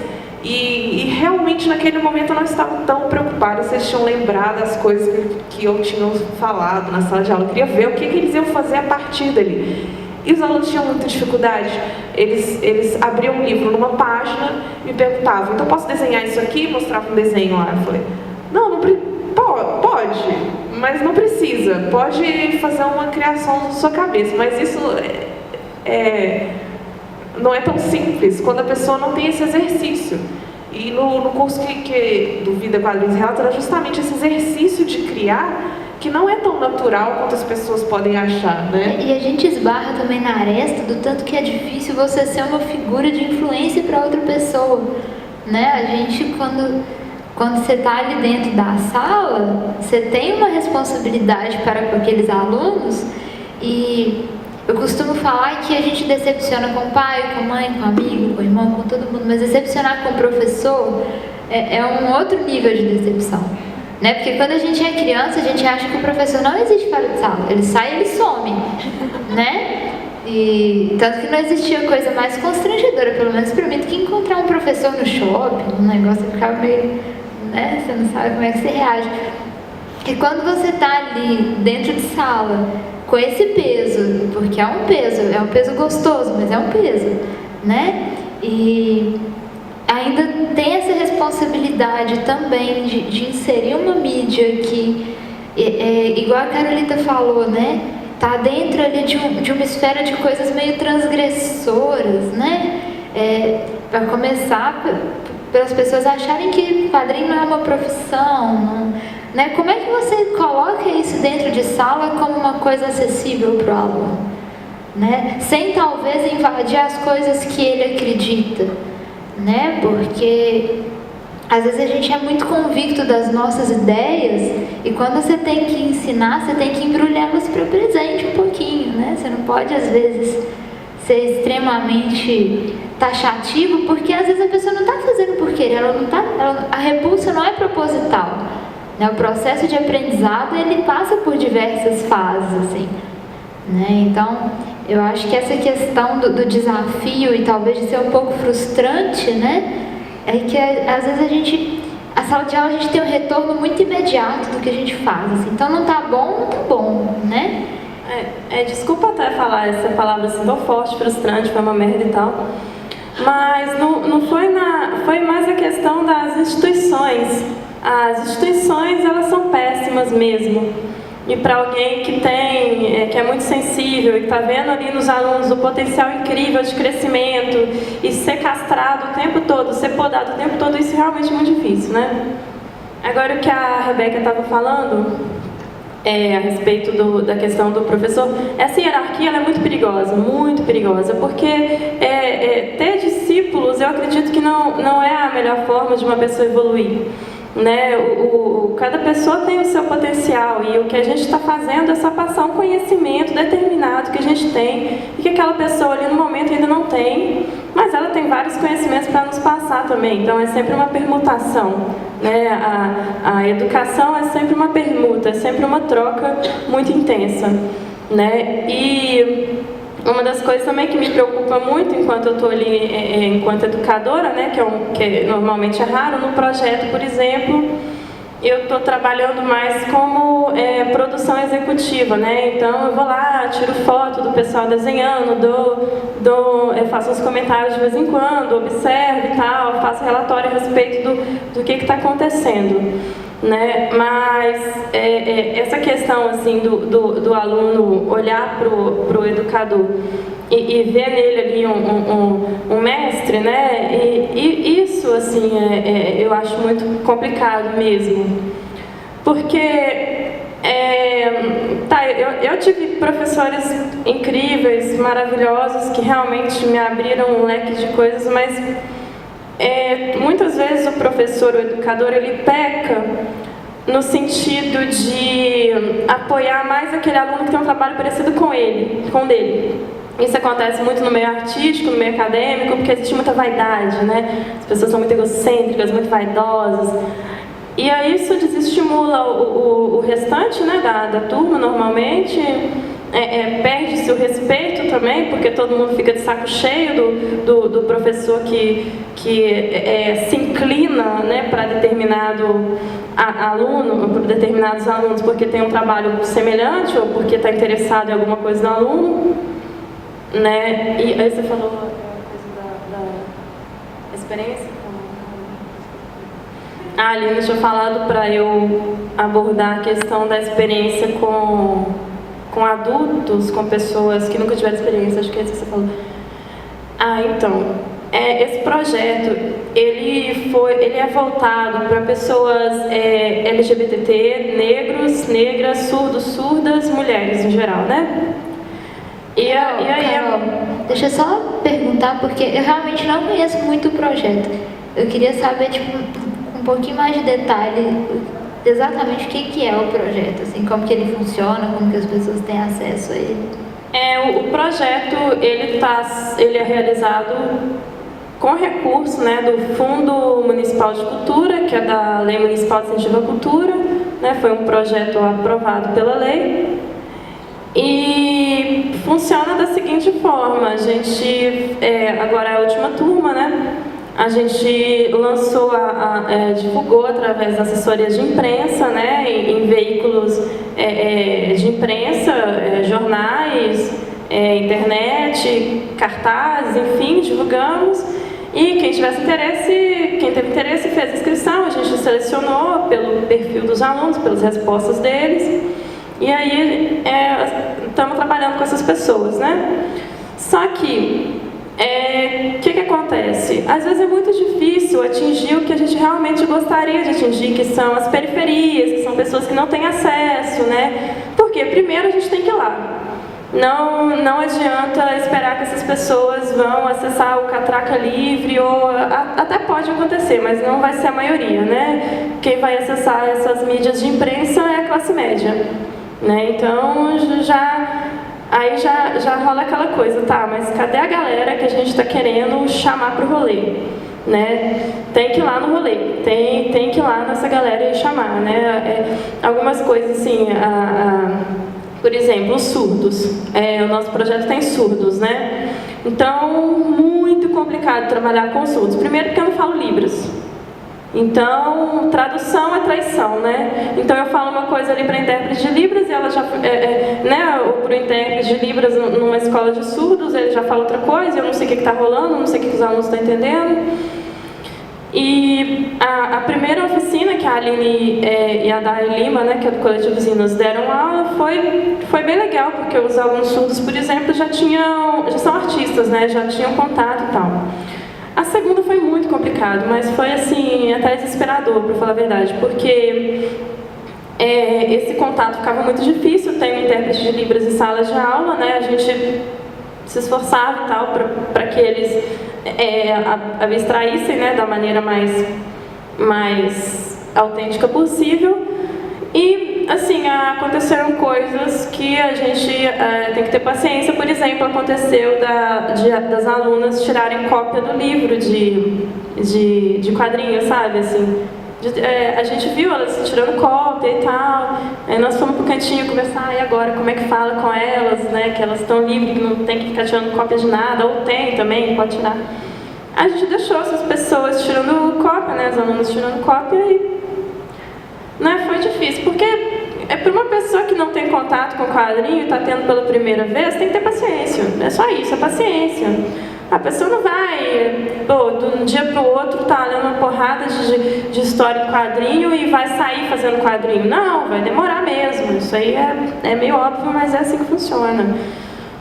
e realmente naquele momento eu não estava tão preocupada se eles tinham lembrado das coisas que eu tinha falado na sala de aula. Eu queria ver o que eles iam fazer a partir dali. E os alunos tinham muita dificuldade. Eles abriam um livro numa página e me perguntavam, então posso desenhar isso aqui? Mostrava um desenho lá. Eu falei, não pode, mas não precisa. Pode fazer uma criação na sua cabeça, mas isso não é tão simples quando a pessoa não tem esse exercício. E no curso do Vida, Quadrinhos e Relatos era justamente esse exercício de criar, que não é tão natural quanto as pessoas podem achar, né? E a gente esbarra também na aresta do tanto que é difícil você ser uma figura de influência para outra pessoa, né? A gente, quando você está ali dentro da sala, você tem uma responsabilidade para com aqueles alunos, e eu costumo falar que a gente decepciona com o pai, com a mãe, com o amigo, com o irmão, com todo mundo, mas decepcionar com o professor é um outro nível de decepção, né? Porque quando a gente é criança, a gente acha que o professor não existe fora de sala, ele sai e ele some, né? E tanto que não existia coisa mais constrangedora, pelo menos para mim, do que encontrar um professor no shopping, um negócio que ficava meio, né? Você não sabe como é que você reage. E quando você está ali dentro de sala, com esse peso, porque é um peso gostoso, mas é um peso, né? E ainda tem essa responsabilidade também de inserir uma mídia que, igual a Carolita falou, né? Tá dentro ali de uma esfera de coisas meio transgressoras, né? Para começar, pelas pessoas acharem que quadrinho não é uma profissão, não, né? Como é que você coloca isso dentro de sala como uma coisa acessível para o aluno, né? Sem talvez invadir as coisas que ele acredita, né? Porque às vezes a gente é muito convicto das nossas ideias e quando você tem que ensinar, você tem que embrulhá-las para o presente um pouquinho, né? Você não pode às vezes ser extremamente taxativo, porque às vezes a pessoa não está fazendo por querer, a repulsa não é proposital, né? O processo de aprendizado, ele passa por diversas fases, assim, né? Então, eu acho que essa questão do desafio e talvez de ser um pouco frustrante, né? É que às vezes a sala de aula a gente tem um retorno muito imediato do que a gente faz, assim. Então não tá bom, né? Desculpa até falar essa palavra assim tão forte, frustrante, foi uma merda e tal, mas não foi mais a questão das instituições. As instituições, elas são péssimas mesmo, e para alguém que que é muito sensível e que está vendo ali nos alunos o potencial incrível de crescimento e ser castrado o tempo todo, ser podado o tempo todo, isso realmente é muito difícil, né? Agora, o que a Rebeca estava falando a respeito da questão do professor, essa hierarquia ela é muito perigosa, porque ter discípulos, eu acredito que não é a melhor forma de uma pessoa evoluir. Né? Cada pessoa tem o seu potencial e o que a gente está fazendo é só passar um conhecimento determinado que a gente tem e que aquela pessoa ali no momento ainda não tem, mas ela tem vários conhecimentos para nos passar também, então é sempre uma permutação, né? A educação é sempre uma permuta, é sempre uma troca muito intensa, né? E uma das coisas também que me preocupa muito enquanto eu estou ali, enquanto educadora, né, que normalmente é raro, no projeto, por exemplo, eu estou trabalhando mais como produção executiva, né? Então eu vou lá, tiro foto do pessoal desenhando, faço uns comentários de vez em quando, observo e tal, faço relatório a respeito do que está acontecendo. Né? Mas essa questão assim, do aluno olhar para o educador e ver nele ali um mestre, né? E isso assim, eu acho muito complicado mesmo, porque eu tive professores incríveis, maravilhosos, que realmente me abriram um leque de coisas, mas muitas vezes o professor, o educador, ele peca no sentido de apoiar mais aquele aluno que tem um trabalho parecido com o dele. Isso acontece muito no meio artístico, no meio acadêmico, porque existe muita vaidade, né? As pessoas são muito egocêntricas, muito vaidosas. E aí isso desestimula o restante, né, da turma, normalmente. Perde-se o respeito também, porque todo mundo fica de saco cheio do professor que se inclina, né, para determinado aluno, para determinados alunos, porque tem um trabalho semelhante ou porque está interessado em alguma coisa do aluno, né? E aí você falou a coisa da experiência. A Aline tinha falado para eu abordar a questão da experiência com adultos, com pessoas que nunca tiveram experiência, acho que é isso que você falou. Então, esse projeto, ele é voltado para pessoas LGBT, negros, negras, surdos, surdas, mulheres em geral, né? E aí... Carol, deixa eu só perguntar, porque eu realmente não conheço muito o projeto. Eu queria saber, tipo, um pouquinho mais de detalhe, exatamente o que é o projeto, assim, como que ele funciona, como que as pessoas têm acesso a ele. O projeto, ele é realizado com recurso, né, do Fundo Municipal de Cultura, que é da Lei Municipal de Incentivo à Cultura, né, foi um projeto aprovado pela lei, e funciona da seguinte forma: a gente, agora é a última turma, né, a gente lançou, divulgou através da assessoria de imprensa, né, em veículos de imprensa, jornais, internet, cartazes, enfim, divulgamos. E quem teve interesse fez inscrição, a gente selecionou pelo perfil dos alunos, pelas respostas deles. E aí estamos trabalhando com essas pessoas, né? Só que o que acontece? Às vezes é muito difícil atingir o que a gente realmente gostaria de atingir, que são as periferias, que são pessoas que não têm acesso, né? Porque primeiro a gente tem que ir lá. Não adianta esperar que essas pessoas vão acessar o Catraca Livre, ou até pode acontecer, mas não vai ser a maioria, né? Quem vai acessar essas mídias de imprensa é a classe média, né? Então já rola aquela coisa, tá, mas cadê a galera que a gente está querendo chamar para o rolê? Né? Tem que ir lá no rolê, tem que ir lá nessa galera e chamar, né? Algumas coisas assim, por exemplo, os surdos. O nosso projeto tem surdos, né? Então, muito complicado trabalhar com surdos. Primeiro porque eu não falo Libras. Então, tradução é traição, né? Então eu falo uma coisa ali para a intérprete de Libras e ela já, né, para o intérprete de Libras numa escola de surdos, ele já fala outra coisa, eu não sei o que está rolando, não sei o que os alunos estão entendendo. E a primeira oficina que a Aline e a Dai Lima, né, que é do Coletivo Usinas, deram aula foi bem legal, porque os alunos surdos, por exemplo, já são artistas, né, já tinham contato e tal. A segunda foi muito complicado, mas foi assim, até desesperador, para falar a verdade, porque esse contato ficava muito difícil. Tem um intérprete de Libras em salas de aula, né, a gente se esforçava e tal para que eles abstraíssem, né, da maneira mais autêntica possível. E, assim, aconteceram coisas que a gente tem que ter paciência. Por exemplo, aconteceu das alunas tirarem cópia do livro de quadrinhos, sabe, assim. A gente viu elas tirando cópia e tal. Aí nós fomos pro cantinho conversar, e agora, como é que fala com elas, né? Que elas estão livres, que não tem que ficar tirando cópia de nada, ou tem também, pode tirar. A gente deixou essas pessoas tirando cópia, né? As alunas tirando cópia e... Né, foi difícil, porque para uma pessoa que não tem contato com o quadrinho e está tendo pela primeira vez, tem que ter paciência. É só isso, é paciência. A pessoa não vai, de um dia para o outro, tá lendo uma porrada de história em quadrinho e vai sair fazendo quadrinho. Não, vai demorar mesmo. Isso aí é meio óbvio, mas é assim que funciona.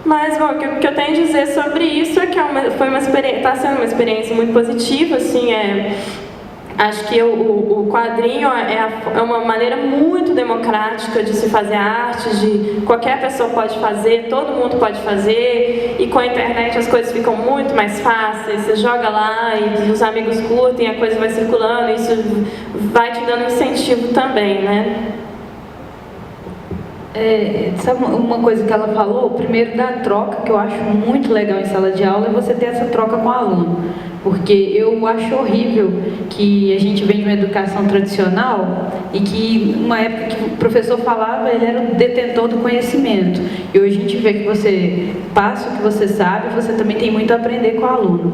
Mas, bom, o que eu tenho a dizer sobre isso é que está sendo uma experiência muito positiva, assim, acho que o quadrinho é uma maneira muito democrática de se fazer arte, qualquer pessoa pode fazer, todo mundo pode fazer, e com a internet as coisas ficam muito mais fáceis. Você joga lá e os amigos curtem, a coisa vai circulando, isso vai te dando incentivo também, né? Sabe uma coisa que ela falou? Primeiro, da troca, que eu acho muito legal em sala de aula, é você ter essa troca com o aluno. Porque eu acho horrível que a gente vem de uma educação tradicional e que, numa época que o professor falava, ele era o detentor do conhecimento. E hoje a gente vê que você passa o que você sabe, você também tem muito a aprender com o aluno.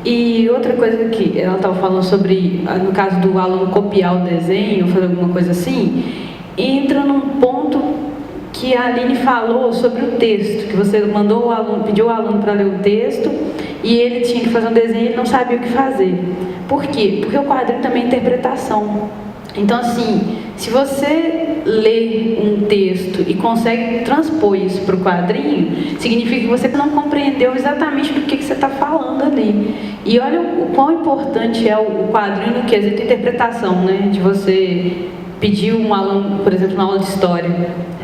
E outra coisa que ela estava falando sobre, no caso do aluno copiar o desenho, fazer alguma coisa assim, entra num ponto que a Aline falou sobre o texto, que você mandou o aluno, pediu o aluno para ler o texto e ele tinha que fazer um desenho e ele não sabia o que fazer. Por quê? Porque o quadrinho também é interpretação. Então, assim, se você lê um texto e consegue transpor isso para o quadrinho, significa que você não compreendeu exatamente do que você está falando ali. E olha o quão importante é o quadrinho no quesito interpretação, né? De você pedir um aluno, por exemplo, na aula de história,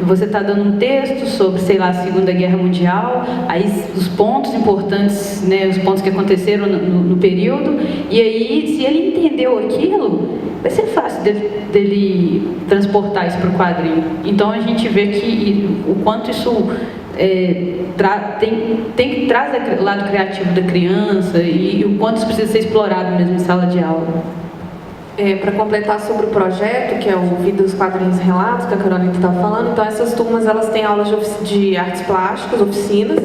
você está dando um texto sobre, sei lá, a Segunda Guerra Mundial, aí os pontos importantes, né, os pontos que aconteceram no período, e aí, se ele entendeu aquilo, vai ser fácil dele transportar isso para o quadrinho. Então, a gente vê que o quanto isso traz o lado criativo da criança e o quanto isso precisa ser explorado mesmo em sala de aula. Para completar sobre o projeto, que é o Vida dos Quadrinhos e Relatos, que a Carolina estava falando, então essas turmas elas têm aulas de artes plásticas, oficinas,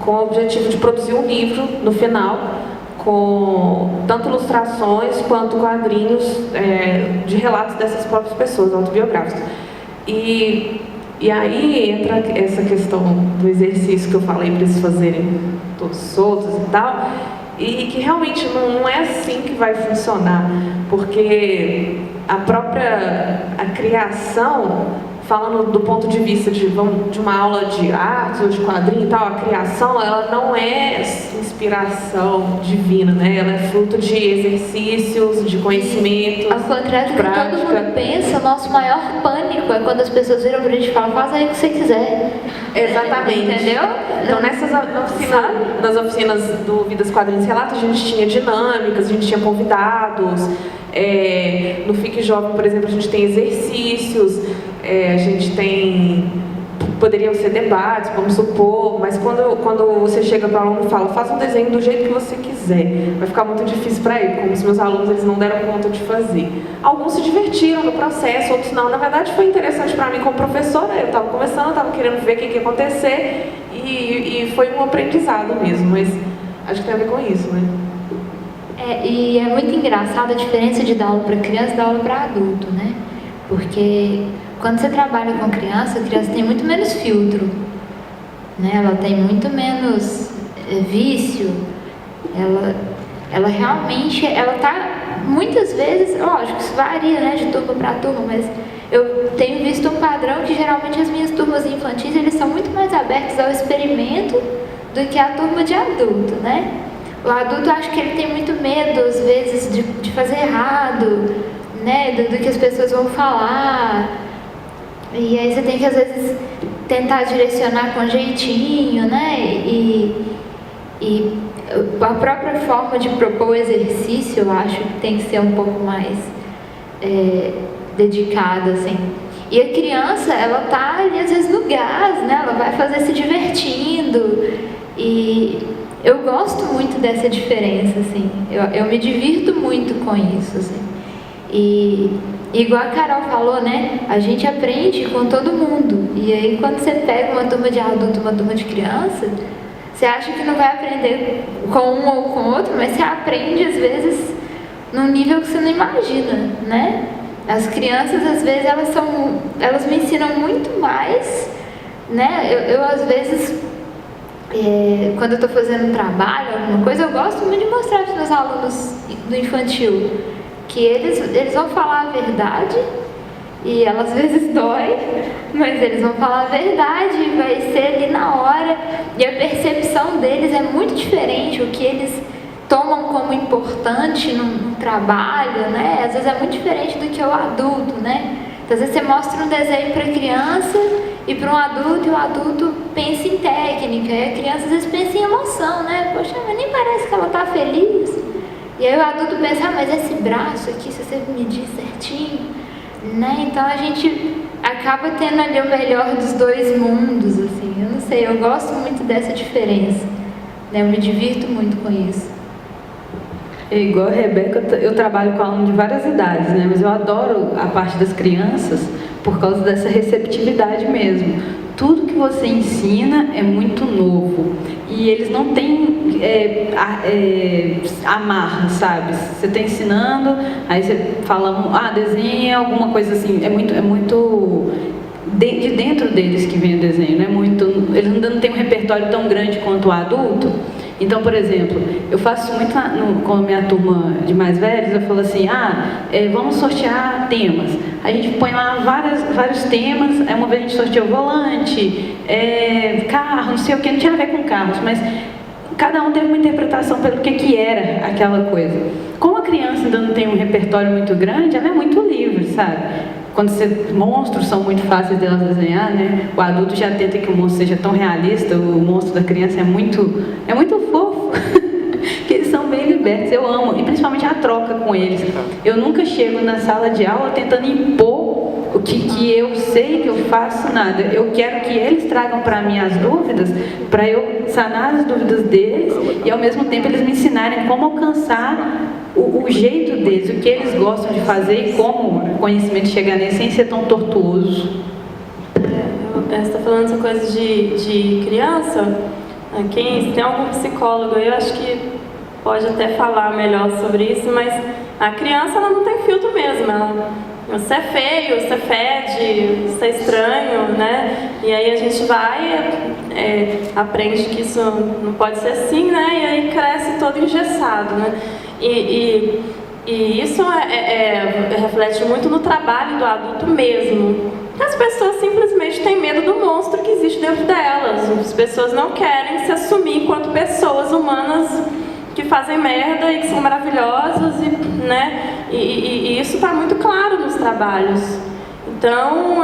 com o objetivo de produzir um livro no final, com tanto ilustrações quanto quadrinhos de relatos dessas próprias pessoas, autobiográficos. E aí entra essa questão do exercício que eu falei para eles fazerem todos soltos e tal, e que realmente não é assim que vai funcionar, porque a criação, falando do ponto de vista de uma aula de artes ou de quadrinho e tal, a criação, ela não é inspiração divina, né? Ela é fruto de exercícios, de conhecimentos, ao contrário do que todo mundo pensa, o nosso maior pânico é quando as pessoas viram pra gente e falam, faz aí o que você quiser. Exatamente. Entendeu? Então, nas oficinas do Vidas, Quadrinhos e Relatos, a gente tinha dinâmicas, a gente tinha convidados. No FIC Jovem, por exemplo, a gente tem exercícios, a gente tem... Poderiam ser debates, vamos supor, mas quando você chega para o aluno e fala, faça um desenho do jeito que você quiser, vai ficar muito difícil para ele, como os meus alunos eles não deram conta de fazer. Alguns se divertiram no processo, outros não. Na verdade, foi interessante para mim como professora, eu estava conversando, eu estava querendo ver o que ia acontecer e foi um aprendizado mesmo, mas acho que tem a ver com isso, né? E é muito engraçado a diferença de dar aula para criança e dar aula para adulto, né? Porque quando você trabalha com criança, a criança tem muito menos filtro, né? Ela tem muito menos vício, ela realmente, ela tá, muitas vezes, lógico, isso varia, né, de turma para turma, mas eu tenho visto um padrão que geralmente as minhas turmas infantis, eles são muito mais abertos ao experimento do que a turma de adulto, né? O adulto, eu acho que ele tem muito medo, às vezes, de fazer errado, né, do que as pessoas vão falar, e aí você tem que, às vezes, tentar direcionar com jeitinho, né, e a própria forma de propor o exercício, eu acho que tem que ser um pouco mais dedicada, assim. E a criança, ela tá ali, às vezes, no gás, né, ela vai fazer se divertindo, e eu gosto muito dessa diferença, assim, eu me divirto muito com isso, assim. E igual a Carol falou, né, a gente aprende com todo mundo, e aí quando você pega uma turma de adulto, uma turma de criança, você acha que não vai aprender com um ou com outro, mas você aprende, às vezes, num nível que você não imagina, né? As crianças, às vezes, elas me ensinam muito mais, né? Eu às vezes, quando eu estou fazendo um trabalho, alguma coisa, eu gosto muito de mostrar para os meus alunos do infantil que eles vão falar a verdade, e ela às vezes dói, mas eles vão falar a verdade, vai ser ali na hora, e a percepção deles é muito diferente, o que eles tomam como importante num trabalho, né? Às vezes é muito diferente do que o adulto, né? Então, às vezes você mostra um desenho para a criança e para um adulto, e o adulto pensa em técnica, e a criança às vezes pensa em emoção, né? Poxa, mas nem parece que ela está feliz. E aí o adulto pensa, mas esse braço aqui, se você medir certinho, né? Então a gente acaba tendo ali o melhor dos dois mundos, assim. Eu não sei, eu gosto muito dessa diferença, né? Eu me divirto muito com isso. Igual a Rebeca, eu trabalho com aluno de várias idades, né? Mas eu adoro a parte das crianças por causa dessa receptividade mesmo. Tudo que você ensina é muito novo e eles não têm amarra, sabe? Você está ensinando, aí você fala, desenha alguma coisa assim, é muito de dentro deles que vem o desenho, não é muito, eles ainda não têm um repertório tão grande quanto o adulto. Então, por exemplo, eu faço muito com a minha turma de mais velhos, eu falo assim, vamos sortear temas. A gente põe lá vários temas, aí uma vez a gente sorteou volante, carro, não sei o que, não tinha a ver com carros, mas cada um teve uma interpretação pelo que era aquela coisa. Como a criança ainda não tem um repertório muito grande, ela é muito livre, sabe? Monstros são muito fáceis delas desenhar, né? O adulto já tenta que o monstro seja tão realista, o monstro da criança é muito fofo, que eles são bem libertos, eu amo, e principalmente a troca com eles. Eu nunca chego na sala de aula tentando impor o que eu sei, que eu faço, nada. Eu quero que eles tragam para mim as dúvidas, para eu sanar as dúvidas deles, e ao mesmo tempo eles me ensinarem como alcançar o jeito deles, o que eles gostam de fazer e como o conhecimento chega neles sem ser tão tortuoso. Você está falando essa coisa de criança, se tem algum psicólogo aí, eu acho que pode até falar melhor sobre isso, mas a criança ela não tem filtro mesmo, você é feio, você fede, você é estranho, né? E aí a gente vai, aprende que isso não pode ser assim, né? E aí cresce todo engessado, né? E isso reflete muito no trabalho do adulto mesmo. As pessoas simplesmente têm medo do monstro que existe dentro delas. As pessoas não querem se assumir enquanto pessoas humanas que fazem merda e que são maravilhosas, né? E isso está muito claro nos trabalhos. Então,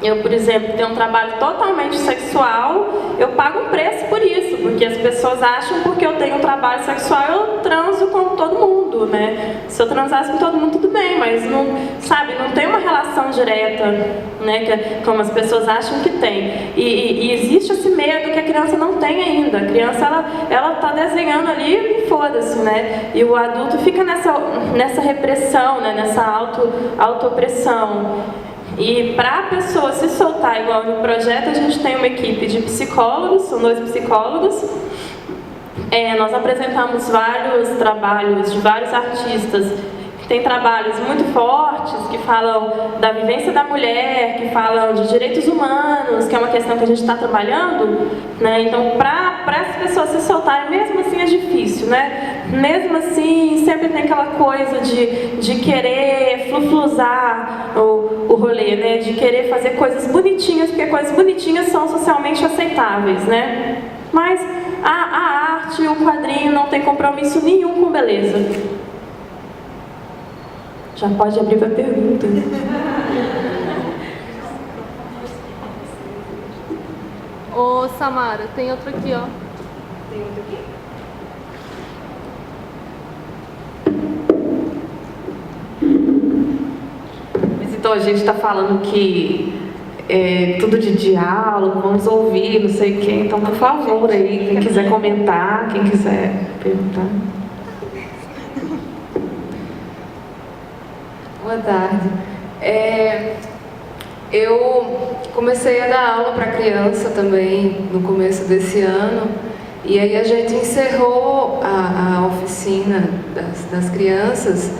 eu, por exemplo, tenho um trabalho totalmente sexual, eu pago um preço por isso, porque as pessoas acham porque eu tenho um trabalho sexual, eu transo com todo mundo, né? Se eu transasse com todo mundo, tudo bem, mas não tem uma relação direta, né? Como as pessoas acham que tem. E existe esse medo que a criança não tem ainda. A criança, ela tá desenhando ali e foda-se, né? E o adulto fica nessa repressão, né? Nessa auto-opressão. E para a pessoa se soltar, igual no projeto, a gente tem uma equipe de psicólogos, são 2 psicólogos. Nós apresentamos vários trabalhos de vários artistas tem trabalhos muito fortes que falam da vivência da mulher, que falam de direitos humanos, que é uma questão que a gente está trabalhando, né? Então, para as pessoas se soltarem, mesmo assim é difícil, né? Mesmo assim, sempre tem aquela coisa de querer flufluzar o rolê, né? De querer fazer coisas bonitinhas, porque coisas bonitinhas são socialmente aceitáveis, né? Mas a arte, o quadrinho não tem compromisso nenhum com beleza. Já pode abrir para pergunta. Ô, Samara, tem outro aqui, ó. Tem outro aqui? Mas então a gente está falando que é tudo de diálogo, vamos ouvir, não sei o quê. Então, por favor, aí, quem quiser comentar, quem quiser perguntar. Boa tarde. Eu comecei a dar aula para criança também no começo desse ano, e aí a gente encerrou a oficina das crianças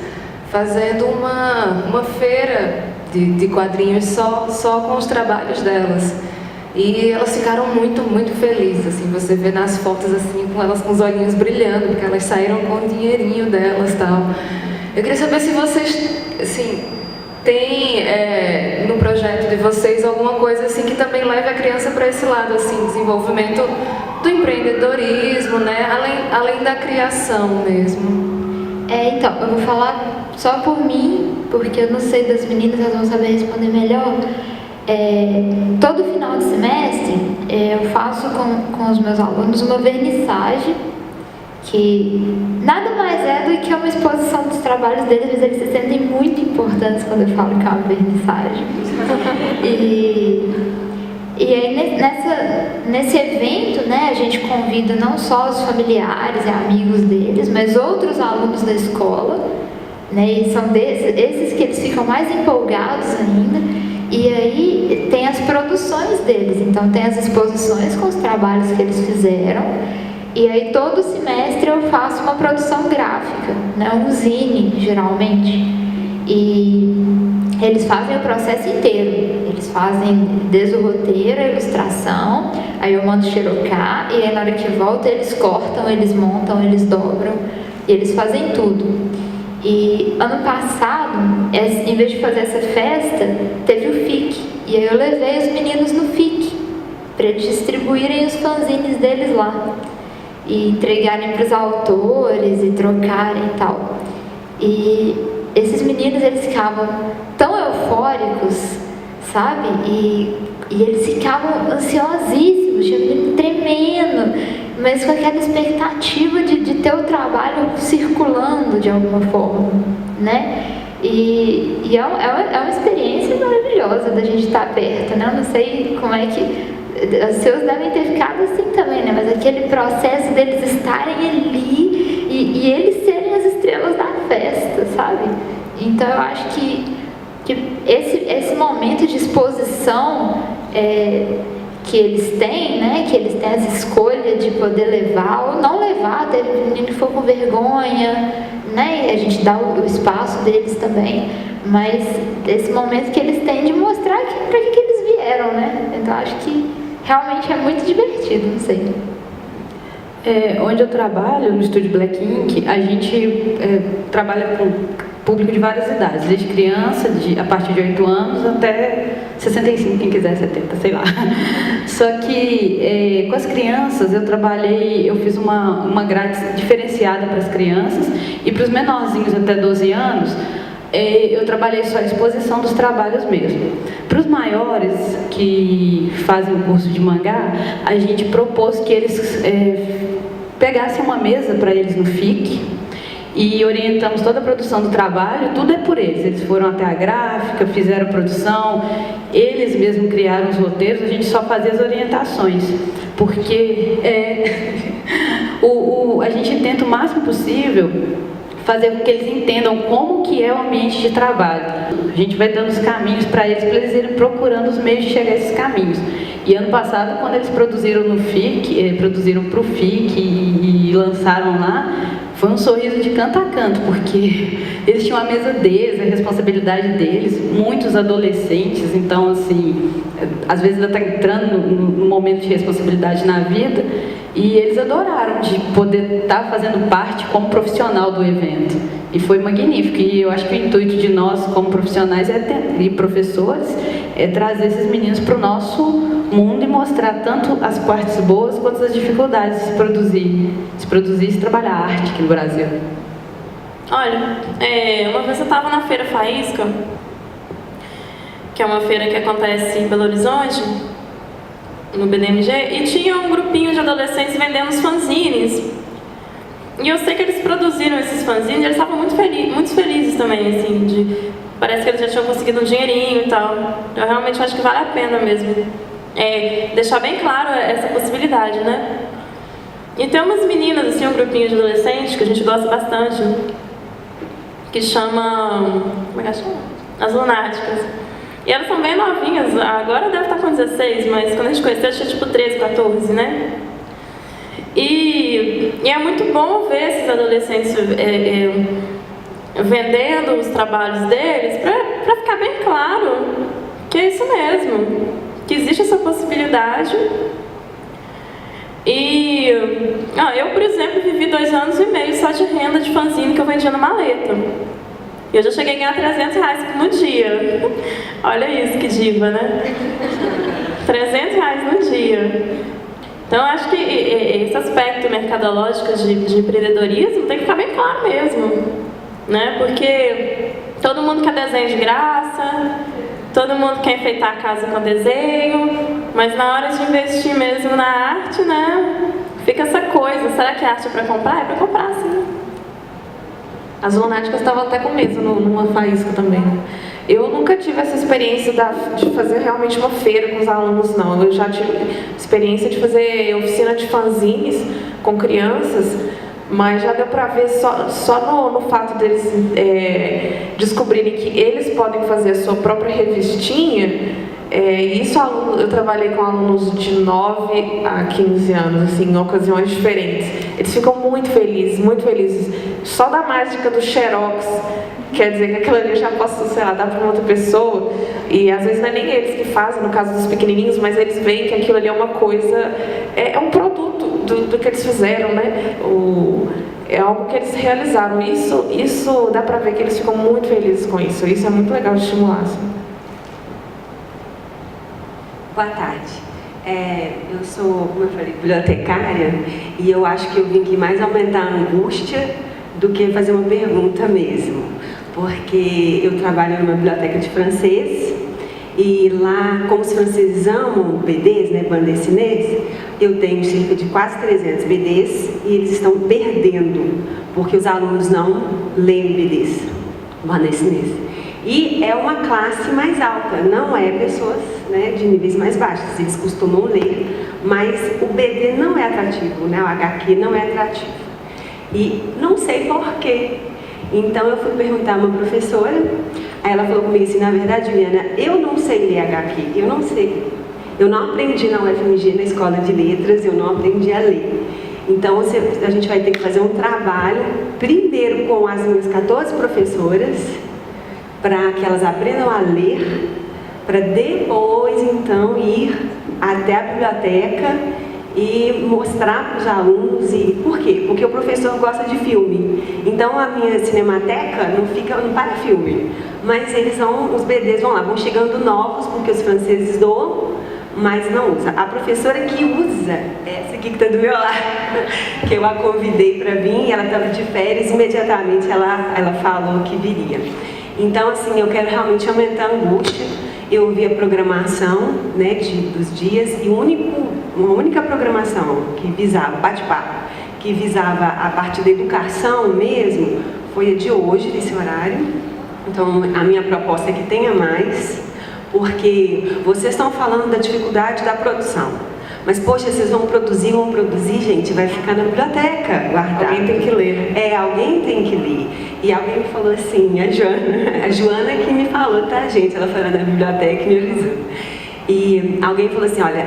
fazendo uma feira de quadrinhos só com os trabalhos delas. E elas ficaram muito, muito felizes, assim, você vê nas fotos assim, com elas com os olhinhos brilhando, porque elas saíram com o dinheirinho delas e tal. Eu queria saber se vocês, assim, têm no projeto de vocês alguma coisa assim que também leve a criança para esse lado, assim, desenvolvimento do empreendedorismo, né, além da criação mesmo. Então, eu vou falar só por mim, porque eu não sei das meninas, elas vão saber responder melhor. Todo final de semestre eu faço com os meus alunos uma vernissagem, que nada mais é do que uma exposição dos trabalhos deles, mas eles se sentem muito importantes quando eu falo que é uma vernissagem. E aí nesse evento, né, a gente convida não só os familiares e amigos deles, mas outros alunos da escola, né, e são esses que eles ficam mais empolgados ainda. E aí tem as produções deles, então tem as exposições com os trabalhos que eles fizeram. E aí todo semestre eu faço uma produção gráfica, né, um zine geralmente. E eles fazem o processo inteiro. Eles fazem desde o roteiro, a ilustração, aí eu mando xerocar, e aí na hora que volta eles cortam, eles montam, eles dobram, e eles fazem tudo. E ano passado, em vez de fazer essa festa, teve o FIC. E aí eu levei os meninos no FIC, para eles distribuírem os fanzines deles lá. E entregarem para os autores e trocarem e tal. E esses meninos, eles ficavam tão eufóricos, sabe? E eles ficavam ansiosíssimos, tinha menino tremendo, mas com aquela expectativa de ter o trabalho circulando de alguma forma, né? E é uma experiência maravilhosa da gente estar perto, né? Eu não sei como é que os seus devem ter ficado assim também, né? Mas aquele processo deles estarem ali e eles serem as estrelas da festa, sabe? Então eu acho que esse momento de exposição que eles têm, né? Que eles têm as escolhas de poder levar ou não levar, teve um menino que foi com vergonha, né? E a gente dá o espaço deles também, mas esse momento que eles têm de mostrar para que eles vieram, né? Então acho que realmente é muito divertido, não sei. Onde eu trabalho, no estúdio Black Ink, a gente trabalha com público de várias idades, desde criança, a partir de 8 anos, até 65, quem quiser 70, sei lá. Só que com as crianças eu fiz uma grade diferenciada para as crianças, e para os menorzinhos até 12 anos, eu trabalhei só a exposição dos trabalhos mesmo. Para os maiores que fazem o curso de mangá, a gente propôs que eles pegassem uma mesa para eles no FIC e orientamos toda a produção do trabalho, tudo é por eles. Eles foram até a gráfica, fizeram a produção, eles mesmos criaram os roteiros, a gente só fazia as orientações, porque a gente tenta o máximo possível fazer com que eles entendam como que é o ambiente de trabalho. A gente vai dando os caminhos para eles irem procurando os meios de chegar a esses caminhos. E ano passado, quando eles produziram no FIC, produziram para o FIC e lançaram lá, foi um sorriso de canto a canto, porque eles tinham a mesa deles, a responsabilidade deles, muitos adolescentes, então, assim, às vezes ainda está entrando no momento de responsabilidade na vida, e eles adoraram de poder estar fazendo parte como profissional do evento. E foi magnífico, e eu acho que o intuito de nós, como profissionais e professores, é trazer esses meninos para o nosso mundo e mostrar tanto as partes boas quanto as dificuldades de se produzir e se trabalhar arte aqui no Brasil. Olha, uma vez eu estava na Feira Faísca, que é uma feira que acontece em Belo Horizonte, no BDMG, e tinha um grupinho de adolescentes vendendo os fanzines. E eu sei que eles produziram esses fanzines e eles estavam muito felizes também, assim, parece que eles já tinham conseguido um dinheirinho e tal. Eu realmente acho que vale a pena mesmo deixar bem claro essa possibilidade, né? E tem umas meninas, assim, um grupinho de adolescentes que a gente gosta bastante, que chama... como é que chama? As Lunáticas. E elas são bem novinhas, agora deve estar com 16, mas quando a gente conheceu, tinha tipo 13, 14, né? E é muito bom ver esses adolescentes vendendo os trabalhos deles para ficar bem claro que é isso mesmo, que existe essa possibilidade. E eu, por exemplo, vivi 2 anos e meio só de renda de fanzine que eu vendia na maleta. E eu já cheguei a ganhar R$300 no dia. Olha isso, que diva, né? R$300 no dia. Então, eu acho que esse aspecto mercadológico de empreendedorismo tem que ficar bem claro mesmo, né? Porque todo mundo quer desenho de graça, todo mundo quer enfeitar a casa com desenho, mas na hora de investir mesmo na arte, né? Fica essa coisa, será que a arte é para comprar? É para comprar, sim. As Lunáticas estavam até com medo numa faísca também. Eu nunca tive essa experiência de fazer realmente uma feira com os alunos, não. Eu já tive experiência de fazer oficina de fanzines com crianças, mas já deu para ver só no fato deles descobrirem que eles podem fazer a sua própria revistinha. Eu trabalhei com alunos de 9 a 15 anos, assim, em ocasiões diferentes. Eles ficam muito felizes. Só da mágica do xerox, quer dizer que aquilo ali eu já posso, sei lá, dar para uma outra pessoa. E às vezes não é nem eles que fazem, no caso dos pequenininhos, mas eles veem que aquilo ali é uma coisa, é um produto do que eles fizeram, né? É algo que eles realizaram. Isso dá para ver que eles ficam muito felizes com isso. Isso é muito legal de estimular, assim. Boa tarde. Eu sou, como eu falei, bibliotecária, e eu acho que eu vim aqui mais aumentar a angústia do que fazer uma pergunta mesmo, porque eu trabalho numa biblioteca de francês, e lá, como os franceses amam BDs, né, bande dessinée, eu tenho cerca de quase 300 BDs, e eles estão perdendo, porque os alunos não leem BDs, bande dessinée. E é uma classe mais alta, não é pessoas, né, de níveis mais baixos, eles costumam ler, mas o BD não é atrativo, né, o HQ não é atrativo. E não sei porquê. Então eu fui perguntar a uma professora, aí ela falou comigo assim, na verdade, Juliana, eu não sei ler HQ, eu não sei. Eu não aprendi na UFMG, na escola de letras, eu não aprendi a ler. Então a gente vai ter que fazer um trabalho, primeiro com as minhas 14 professoras, para que elas aprendam a ler, para depois, então, ir até a biblioteca e mostrar para os alunos. E por quê? Porque o professor gosta de filme. Então, a minha cinemateca não para filme, mas os BDs vão chegando novos, porque os franceses doam, mas não usa. A professora que usa, essa aqui que está do meu lado, que eu a convidei para vir, ela estava de férias, imediatamente ela falou que viria. Então, assim, eu quero realmente aumentar a angústia. Eu vi a programação, né, dos dias, e uma única programação que visava, bate-papo, que visava a parte da educação mesmo, foi a de hoje, desse horário. Então, a minha proposta é que tenha mais, porque vocês estão falando da dificuldade da produção. Mas, poxa, vocês vão produzir, gente, vai ficar na biblioteca guardado. Alguém tem que ler, né? Alguém tem que ler. E alguém me falou assim, a Joana que me falou, tá, gente? Ela falou na biblioteca e me avisou. E alguém falou assim, olha,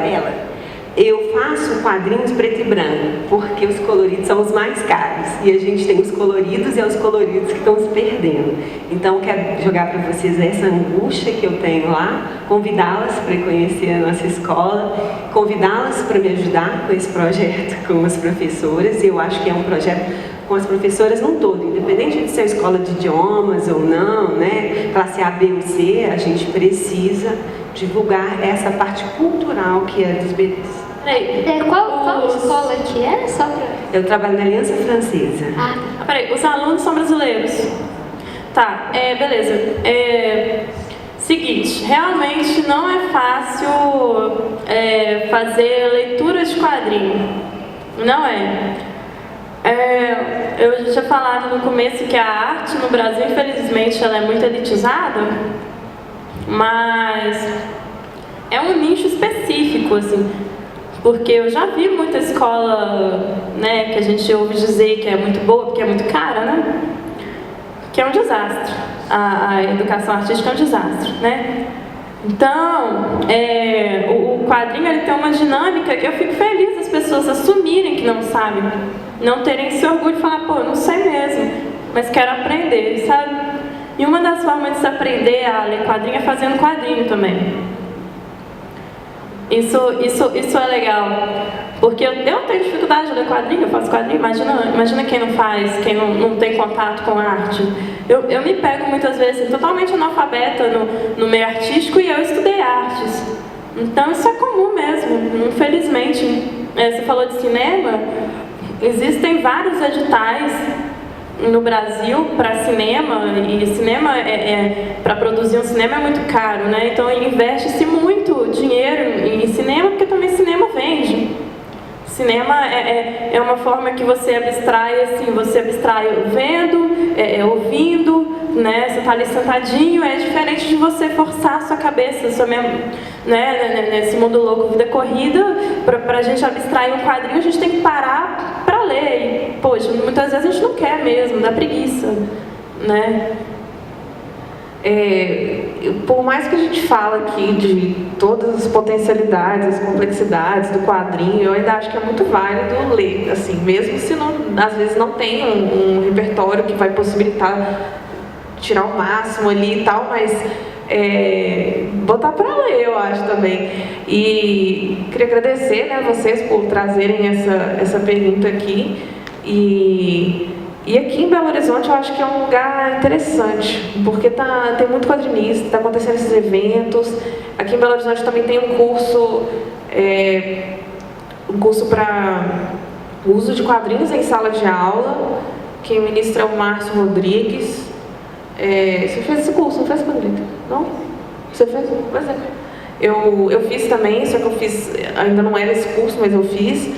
eu faço quadrinhos preto e branco, porque os coloridos são os mais caros. E a gente tem os coloridos e é os coloridos que estão se perdendo. Então, eu quero jogar para vocês essa angústia que eu tenho lá, convidá-las para conhecer a nossa escola, convidá-las para me ajudar com esse projeto com as professoras. E eu acho que é um projeto com as professoras num todo, independente de ser escola de idiomas ou não, né, classe A, B ou C, a gente precisa divulgar essa parte cultural que é dos bebês. Qual escola que é? Só pra... Eu trabalho na Aliança Francesa. Peraí, os alunos são brasileiros? Tá, beleza. Seguinte, realmente não é fácil fazer leitura de quadrinho. Não é. Eu já tinha falado no começo que a arte no Brasil, infelizmente, ela é muito elitizada, mas é um nicho específico, assim, porque eu já vi muita escola, né, que a gente ouve dizer que é muito boa, porque é muito cara, né, que é um desastre. A educação artística é um desastre, né. Então, o quadrinho ele tem uma dinâmica que eu fico feliz as pessoas assumirem que não sabem, não terem esse orgulho de falar, pô, eu não sei mesmo, mas quero aprender, sabe? E uma das formas de se aprender a ler quadrinho é fazendo quadrinho também. Isso é legal, porque eu tenho dificuldade de ler quadrinho, eu faço quadrinho, imagina quem não faz, quem não tem contato com arte. Eu me pego muitas vezes totalmente analfabeta no meio artístico e eu estudei artes. Então isso é comum mesmo, infelizmente. Você falou de cinema, existem vários editais no Brasil para cinema, e cinema para produzir um cinema é muito caro, né? Então investe-se muito dinheiro em cinema, porque também cinema vende. Cinema é uma forma que você abstrai, assim, você abstrai vendo, ouvindo, né? Você está ali sentadinho, é diferente de você forçar a sua cabeça, né? Nesse mundo louco, vida corrida, para a gente abstrair um quadrinho, a gente tem que parar para ler. E, poxa, muitas vezes a gente não quer mesmo, dá preguiça, né? Por mais que a gente fala aqui de todas as potencialidades, as complexidades do quadrinho, eu ainda acho que é muito válido ler, assim, mesmo se às vezes não tem um repertório que vai possibilitar tirar o máximo ali e tal, mas botar para ler, eu acho também. E queria agradecer, né, vocês por trazerem essa pergunta aqui. E aqui em Belo Horizonte eu acho que é um lugar interessante, porque tem muito quadrinista, está acontecendo esses eventos. Aqui em Belo Horizonte também tem um curso para uso de quadrinhos em sala de aula. Quem ministra é o Márcio Rodrigues. Você fez esse curso, não fez, Pandrita? Não? Você fez? Pois é. Eu fiz também, só que eu fiz, ainda não era esse curso, mas eu fiz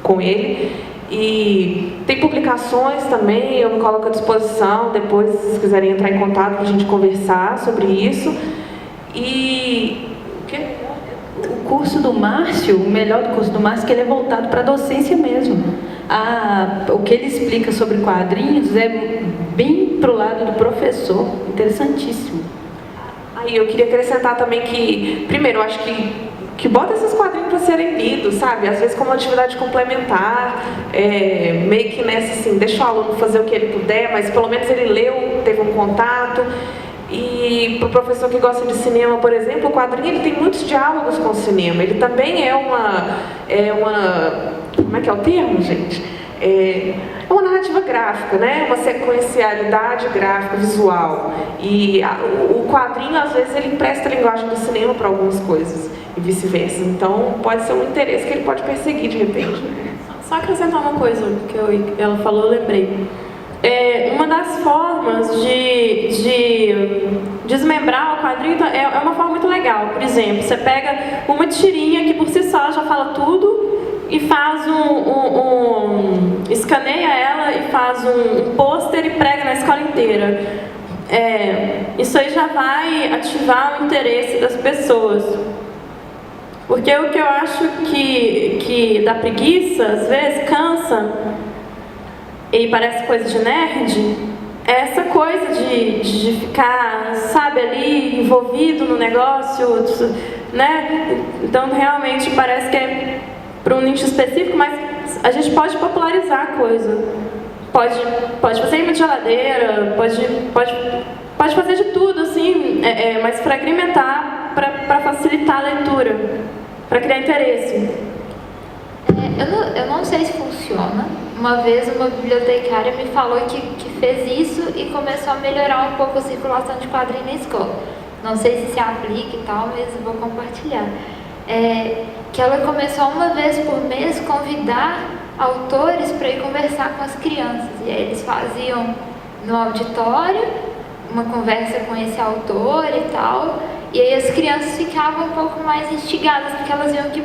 com ele. E tem publicações também, eu me coloco à disposição depois, se vocês quiserem entrar em contato para a gente conversar sobre isso. E o curso do Márcio, o melhor do curso do Márcio, é que ele é voltado para a docência mesmo. O que ele explica sobre quadrinhos é bem pro lado do professor, interessantíssimo. Aí eu queria acrescentar também que, primeiro, eu acho que bota esses quadrinhos para serem lidos, sabe? Às vezes como uma atividade complementar, meio que nessa assim, deixa o aluno fazer o que ele puder, mas pelo menos ele leu, teve um contato. E para o professor que gosta de cinema, por exemplo, o quadrinho ele tem muitos diálogos com o cinema. Ele também é uma como é que é o termo, gente? É uma narrativa gráfica, né? Uma sequencialidade gráfica, visual. E o quadrinho, às vezes, ele empresta a linguagem do cinema para algumas coisas e vice-versa. Então, pode ser um interesse que ele pode perseguir de repente. Só acrescentar uma coisa que ela falou, eu lembrei. Uma das formas de desmembrar o quadrinho é uma forma muito legal. Por exemplo, você pega uma tirinha que por si só já fala tudo e faz escaneia ela e faz um pôster e prega na escola inteira. Isso aí já vai ativar o interesse das pessoas. Porque o que eu acho que dá preguiça, às vezes, cansa, e parece coisa de nerd, essa coisa de ficar, sabe, ali envolvido no negócio, né? Então realmente parece que é para um nicho específico, mas a gente pode popularizar a coisa. Pode fazer imã de geladeira, pode fazer de tudo, assim, mas fragmentar para facilitar a leitura, para criar interesse. Eu não sei se funciona. Uma vez uma bibliotecária me falou que fez isso e começou a melhorar um pouco a circulação de quadrinhos na escola. Não sei se aplica e tal, mas vou compartilhar. Que ela começou uma vez por mês convidar autores para ir conversar com as crianças. E aí eles faziam no auditório uma conversa com esse autor e tal. E aí as crianças ficavam um pouco mais instigadas, porque elas viam que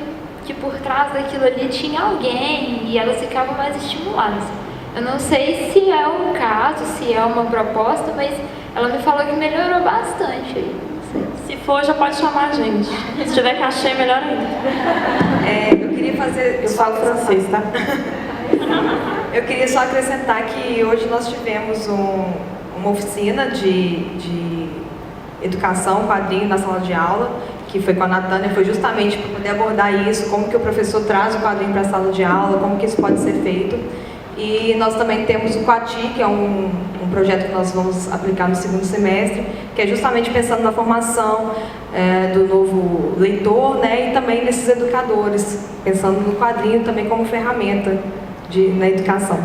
por trás daquilo ali tinha alguém e elas ficavam mais estimuladas. Eu não sei se é um caso, se é uma proposta, mas ela me falou que melhorou bastante aí. Se for, já pode chamar a gente. Se tiver cachê, melhor ainda. Eu queria fazer... Eu falo francês, tá? Eu queria só acrescentar que hoje nós tivemos uma oficina de educação, quadrinho na sala de aula, que foi com a Natânia, foi justamente para poder abordar isso, como que o professor traz o quadrinho para a sala de aula, como que isso pode ser feito. E nós também temos o Quati, que é um projeto que nós vamos aplicar no segundo semestre, que é justamente pensando na formação do novo leitor, né, e também nesses educadores, pensando no quadrinho também como ferramenta na educação.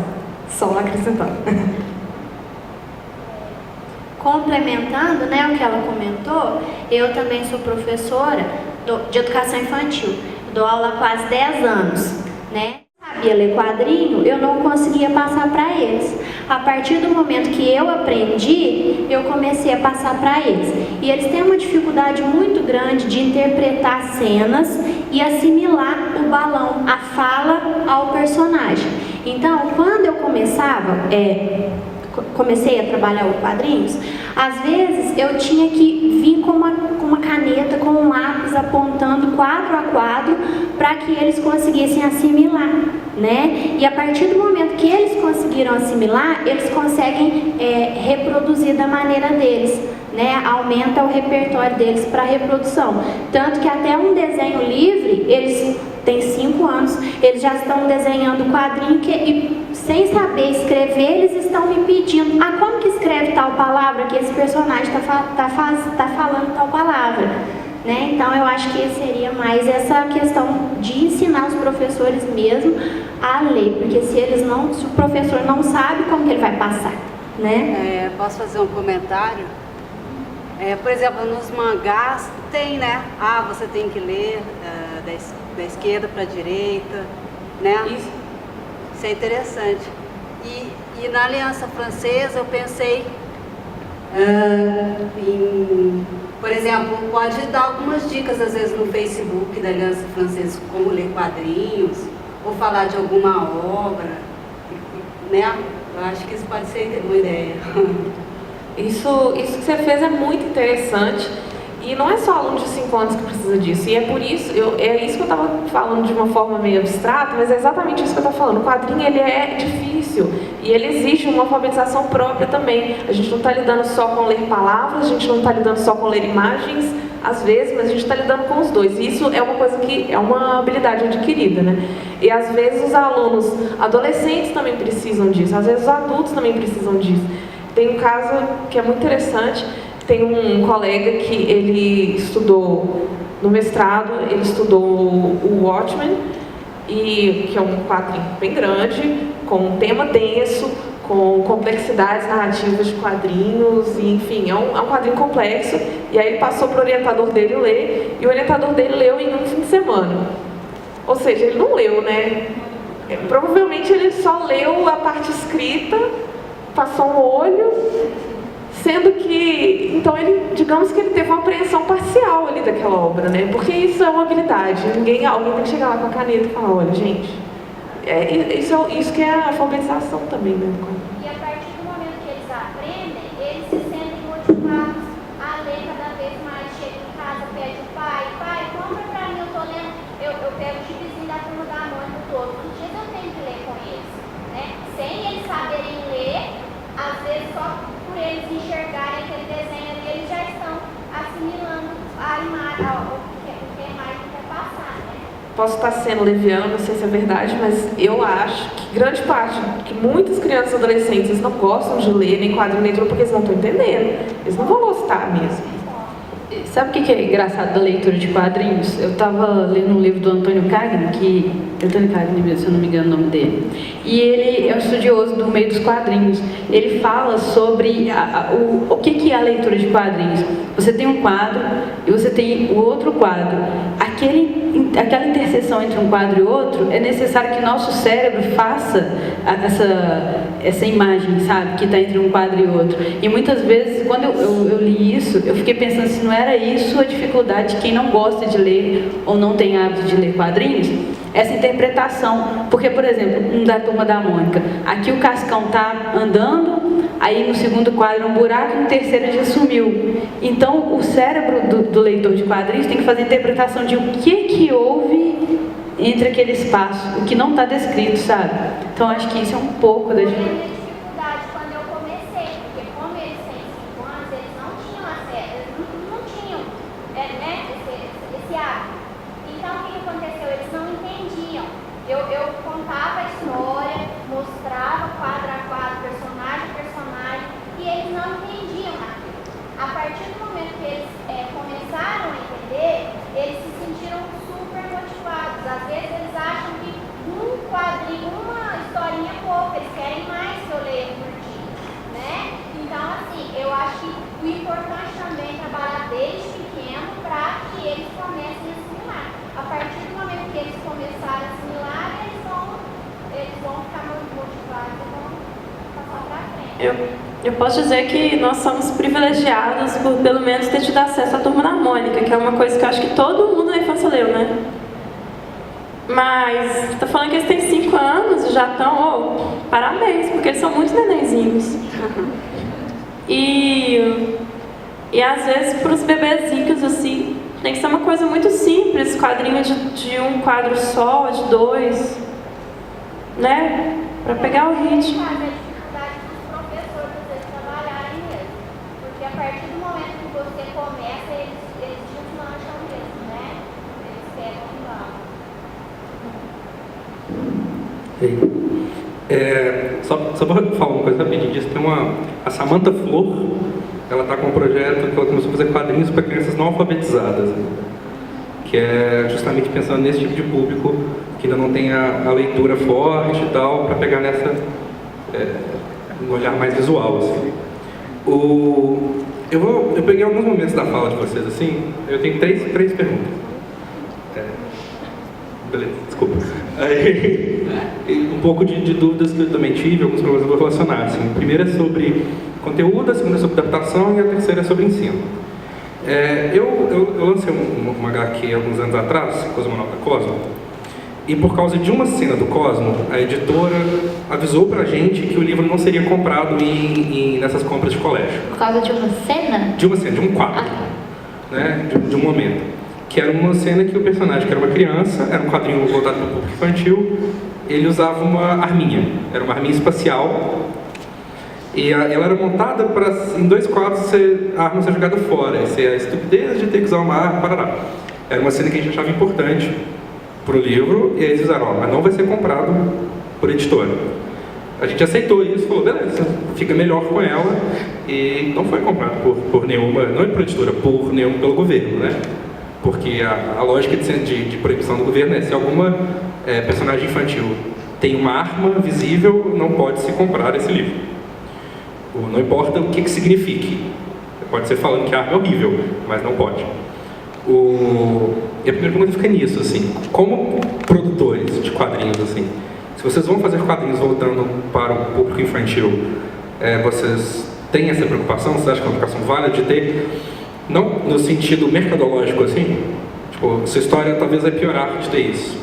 Só acrescentando. Complementando, né, o que ela comentou, eu também sou professora de educação infantil, dou aula há quase 10 anos, né? Sabia ler quadrinho, eu não conseguia passar para eles. A partir do momento que eu aprendi, eu comecei a passar para eles. E eles têm uma dificuldade muito grande de interpretar cenas e assimilar o balão, a fala ao personagem. Então, quando eu comecei a trabalhar os quadrinhos, às vezes eu tinha que vir com uma caneta, com um lápis, apontando quadro a quadro, para que eles conseguissem assimilar, né? E a partir do momento que eles conseguiram assimilar, eles conseguem reproduzir da maneira deles, né? Aumenta o repertório deles para reprodução. Tanto que até um desenho livre, eles têm 5 anos, eles já estão desenhando quadrinho e sem saber escrever, eles estão me pedindo: como que escreve tal palavra, que esse personagem tá falando tal palavra, né? Então eu acho que seria mais essa questão de ensinar os professores mesmo a ler, porque se o professor não sabe, como que ele vai passar, né? Posso fazer um comentário? Por exemplo, nos mangás tem, né? Você tem que ler da esquerda para a direita, né? Isso é interessante. E na Aliança Francesa eu pensei por exemplo, pode dar algumas dicas às vezes no Facebook da Aliança Francesa, como ler quadrinhos, ou falar de alguma obra, né? Eu acho que isso pode ser uma ideia. Isso que você fez é muito interessante. E não é só aluno de 5 anos que precisa disso. E é por isso, é isso que eu estava falando de uma forma meio abstrata, mas é exatamente isso que eu estou falando. O quadrinho, ele é difícil e ele exige uma alfabetização própria também. A gente não está lidando só com ler palavras, a gente não está lidando só com ler imagens, às vezes, mas a gente está lidando com os dois. E isso é uma coisa que é uma habilidade adquirida, né? E às vezes os alunos adolescentes também precisam disso, às vezes os adultos também precisam disso. Tem um caso que é muito interessante. Tem um colega que ele estudou no mestrado, ele estudou o Watchmen, que é um quadrinho bem grande, com um tema denso, com complexidades narrativas de quadrinhos, e, enfim, é um quadrinho complexo. E aí ele passou para o orientador dele ler, e o orientador dele leu em um fim de semana. Ou seja, ele não leu, né? Provavelmente ele só leu a parte escrita, passou um olho, sendo que, então, digamos que ele teve uma apreensão parcial ali daquela obra, né? Porque isso é uma habilidade. Alguém tem que chegar lá com a caneta e falar: olha, gente, isso que é a alfabetização também, né? E a partir do momento que eles aprendem, eles se sentem motivados a ler cada vez mais. Chega em casa, pede o pai, compra pra mim, eu tô lendo, eu pego o gibizinho da Turma da Mônica todo. Que dias eu tenho que ler com eles, né? Sem eles saberem ler, às vezes só posso estar sendo leviano, não sei se é verdade, mas eu acho que grande parte, que muitas crianças e adolescentes eles não gostam de ler nem quadrinho nem livro porque eles não estão entendendo. Eles não vão gostar mesmo. Sabe o que é engraçado da leitura de quadrinhos? Eu estava lendo um livro do Antônio Cagni, Antônio Cagni, se eu não me engano o nome dele, e ele é um estudioso do meio dos quadrinhos. Ele fala sobre o que é a leitura de quadrinhos. Você tem um quadro e você tem o outro quadro. Aquela interseção entre um quadro e outro, é necessário que nosso cérebro faça essa imagem, sabe, que está entre um quadro e outro. E muitas vezes, quando eu li isso, eu fiquei pensando se não era isso a dificuldade de quem não gosta de ler ou não tem hábito de ler quadrinhos, essa interpretação. Porque, por exemplo, um da Turma da Mônica, aqui o Cascão está andando, aí no segundo quadro um buraco, no terceiro já sumiu. Então, o cérebro do leitor de quadrinhos tem que fazer a interpretação de o que houve entre aquele espaço, o que não está descrito, sabe? Então, acho que isso é um pouco da gente. Eu contava a história, mostrava quadro a quadro, personagem a personagem, e eles não entendiam aquilo. A partir do momento que eles começaram a entender, eles se sentiram super motivados. Às vezes eles acham que um quadrinho, uma historinha é pouco, eles querem mais que eu leia por dia, né? Então, assim, eu acho que o importante também é trabalhar desde pequeno para que eles comecem a assimilar. A partir do momento que eles começarem a assimilar, eles vão ficar motivados e vão passar para frente. Eu posso dizer que nós somos privilegiados por pelo menos ter tido acesso à Turma da Mônica, que é uma coisa que eu acho que todo mundo na infância leu, né? Mas estou falando que eles têm 5 anos e já estão, parabéns, porque eles são muito nenenzinhos. E às vezes para os bebezinhos assim, tem que ser uma coisa muito simples, quadrinho de um quadro só, de 2, né? Para pegar o ritmo. Mas a dificuldade dos professores eles trabalharem mesmo. Porque a partir do momento que você começa, eles desmancham mesmo, né? Eles pegam e vão. Só para falar uma coisa rapidinho disso, tem a Samantha Flor, ela está com um projeto que ela começou a fazer quadrinhos para crianças não alfabetizadas, que é justamente pensando nesse tipo de público que ainda não tem a leitura forte e tal, para pegar um olhar mais visual, assim. Eu peguei alguns momentos da fala de vocês, assim, eu tenho três perguntas. Beleza, desculpa. Um pouco de dúvidas que eu também tive, alguns problemas eu vou relacionar. Assim. A primeira é sobre conteúdo, a segunda é sobre adaptação e a terceira é sobre ensino. Eu lancei uma HQ alguns anos atrás, Cosmonauta Cosmo, e por causa de uma cena do Cosmo, a editora avisou pra gente que o livro não seria comprado nessas compras de colégio. Por causa de uma cena? De uma cena, de um quadro, né? De um momento. Que era uma cena que o personagem, que era uma criança, era um quadrinho voltado para o público infantil, ele usava uma arminha, era uma arminha espacial, e ela era montada para, em 2 quadros, a arma ser jogada fora, essa é a estupidez de ter que usar uma arma, parará. Era uma cena que a gente achava importante para o livro, e aí eles fizeram, mas não vai ser comprado por editora. A gente aceitou isso, falou, beleza, fica melhor com ela, e não foi comprado por nenhuma, não é por editora, pelo governo, né? Porque a lógica de proibição do governo é se alguma personagem infantil tem uma arma visível, não pode se comprar esse livro. Não importa o que signifique. Pode ser falando que a arma é horrível, mas não pode. E a primeira pergunta fica nisso, assim, como produtores de quadrinhos, assim, se vocês vão fazer quadrinhos voltando para o público infantil, vocês têm essa preocupação? Vocês acham que é uma preocupação válida de ter? Não no sentido mercadológico, assim, tipo, sua história talvez vai piorar de ter isso.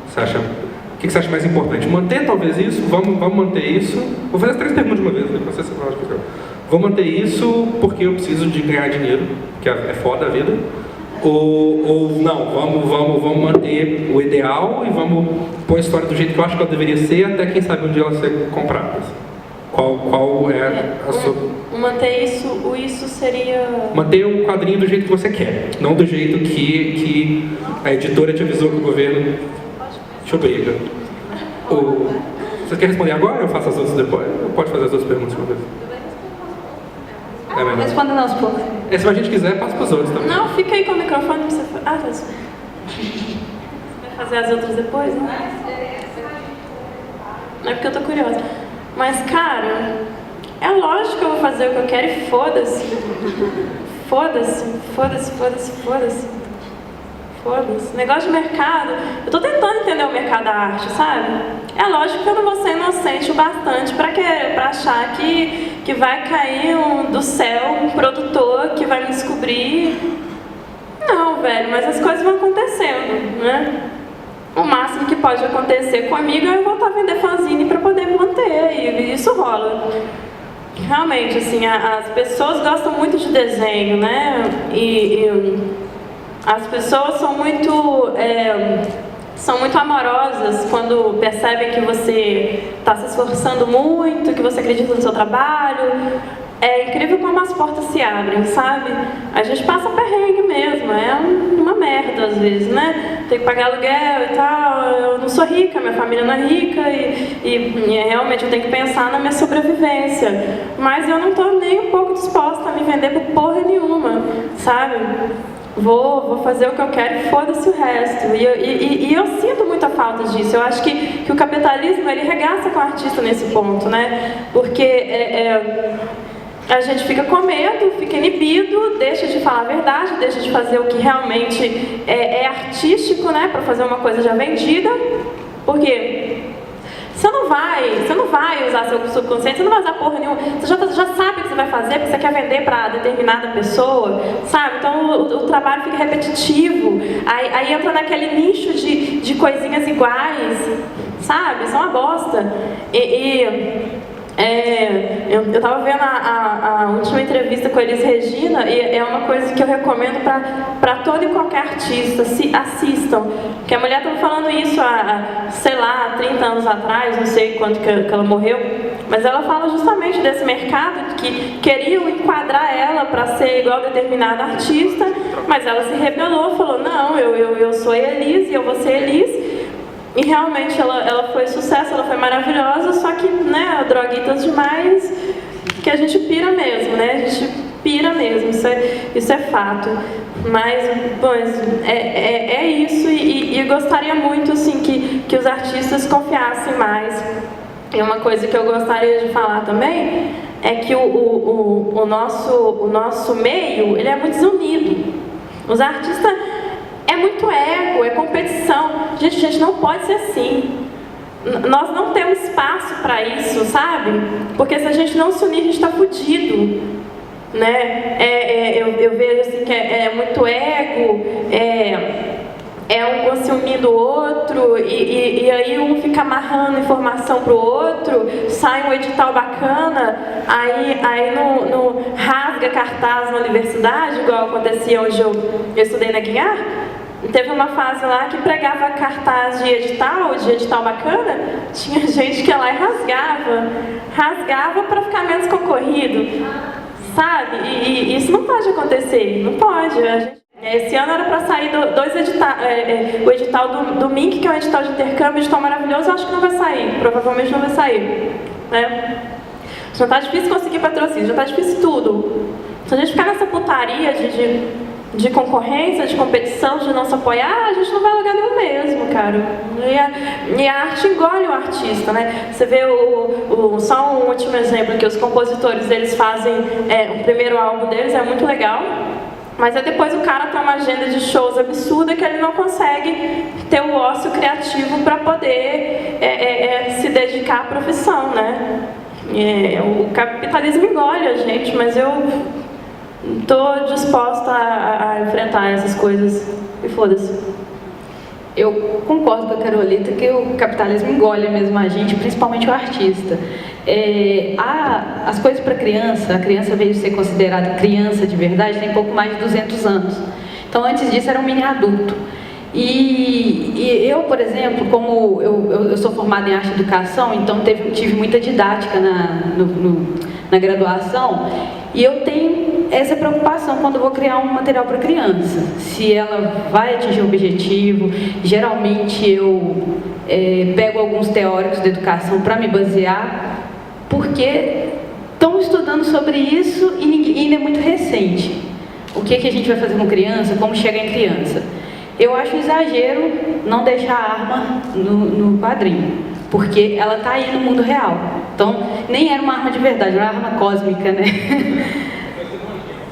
Você acha, o que você acha mais importante? Manter talvez isso? Vamos manter isso? Vou fazer as 3 perguntas de uma vez, depois você fala. Vou manter isso porque eu preciso de ganhar dinheiro, que é foda a vida. Ou não, vamos manter o ideal e vamos pôr a história do jeito que eu acho que ela deveria ser, até quem sabe um dia ela ser comprada. Qual é a sua... Manter isso, isso seria... Manter o quadrinho do jeito que você quer, não do jeito que a editora te avisou que o governo te obriga. Você quer responder agora ou eu faço as outras depois? Ou pode fazer as outras perguntas uma vez? Responda não, por favor. Se a gente quiser, passa para os outros também. Não, fica aí com o microfone. Você vai fazer as outras depois, não? Não é porque eu tô curiosa. Mas, cara, é lógico que eu vou fazer o que eu quero e foda-se. Foda-se. Negócio de mercado. Eu tô tentando entender o mercado da arte, sabe? É lógico que eu não vou ser inocente o bastante pra achar que vai cair do céu um produtor que vai me descobrir. Não, velho, mas as coisas vão acontecendo, né? O máximo que pode acontecer comigo é eu voltar a vender fanzine pra poder me manter, e isso rola. Realmente, assim, as pessoas gostam muito de desenho, né? As pessoas são muito amorosas quando percebem que você está se esforçando muito, que você acredita no seu trabalho. É incrível como as portas se abrem, sabe? A gente passa perrengue mesmo, é uma merda às vezes, né? Tem que pagar aluguel e tal, eu não sou rica, minha família não é rica e realmente eu tenho que pensar na minha sobrevivência. Mas eu não estou nem um pouco disposta a me vender por porra nenhuma, sabe? Vou fazer o que eu quero e foda-se o resto. E eu sinto muita falta disso. Eu acho que o capitalismo, ele regaça com o artista nesse ponto, né? Porque a gente fica com medo, fica inibido, deixa de falar a verdade, deixa de fazer o que realmente é artístico, né? Para fazer uma coisa já vendida. Porque você não vai usar seu subconsciente, você não vai usar porra nenhuma. Você já sabe o que você vai fazer, porque você quer vender para determinada pessoa, sabe? Então o trabalho fica repetitivo. Aí entra naquele nicho de coisinhas iguais, sabe? Isso é uma bosta. Eu estava vendo a última entrevista com a Elis Regina e é uma coisa que eu recomendo para todo e qualquer artista, assistam. Porque a mulher estava falando isso sei lá, 30 anos atrás, não sei quando que ela morreu, mas ela fala justamente desse mercado que queriam enquadrar ela para ser igual a determinada artista, mas ela se rebelou, falou, não, eu sou Elis e eu vou ser Elis. E realmente ela foi sucesso, ela foi maravilhosa, só que, né, droguitas demais, que a gente pira mesmo, né? A gente pira mesmo, isso é fato. Mas, bom, é isso e gostaria muito, assim, que os artistas confiassem mais. E uma coisa que eu gostaria de falar também é que o nosso meio, ele é muito desunido. Os artistas... É muito ego, é competição. Gente, a gente não pode ser assim. Nós não temos espaço para isso, sabe? Porque se a gente não se unir, a gente está fudido, né? Eu vejo assim que é muito ego, um ciúme do outro, e aí um fica amarrando informação pro outro, sai um edital bacana, aí não rasga cartaz na universidade, igual acontecia onde eu estudei na Guiar. Teve uma fase lá que pregava cartaz de edital bacana, tinha gente que ia lá e rasgava para ficar menos concorrido, sabe? E isso não pode acontecer, não pode. Esse ano era para sair dois editais, o edital do MINC, que é um edital de intercâmbio, um edital maravilhoso, eu acho que não vai sair, provavelmente não vai sair, né? Já tá difícil conseguir patrocínio, já tá difícil tudo. Se a gente ficar nessa putaria de concorrência, de competição, de não se apoiar, a gente não vai a lugar nenhum mesmo, cara. E a arte engole o artista, né? Você vê só um último exemplo, que os compositores, eles fazem o primeiro álbum deles, é muito legal, mas aí depois o cara tem uma agenda de shows absurda que ele não consegue ter o ócio criativo para poder se dedicar à profissão, né? O capitalismo engole a gente, mas eu estou disposta a enfrentar essas coisas e foda-se. Eu concordo com a Carolita que o capitalismo engole mesmo a gente, principalmente o artista. As coisas para criança, a criança veio ser considerada criança de verdade tem pouco mais de 200 anos. Então antes disso era um mini adulto. E eu, por exemplo, como eu sou formada em arte e educação, então tive muita didática na graduação, e eu tenho essa preocupação quando eu vou criar um material para criança, se ela vai atingir o objetivo. Geralmente eu pego alguns teóricos da educação para me basear, porque estão estudando sobre isso e ainda é muito recente. O que a gente vai fazer com criança, como chega em criança. Eu acho um exagero não deixar a arma no quadrinho, porque ela está aí no mundo real. Então, nem era uma arma de verdade, era uma arma cósmica, né?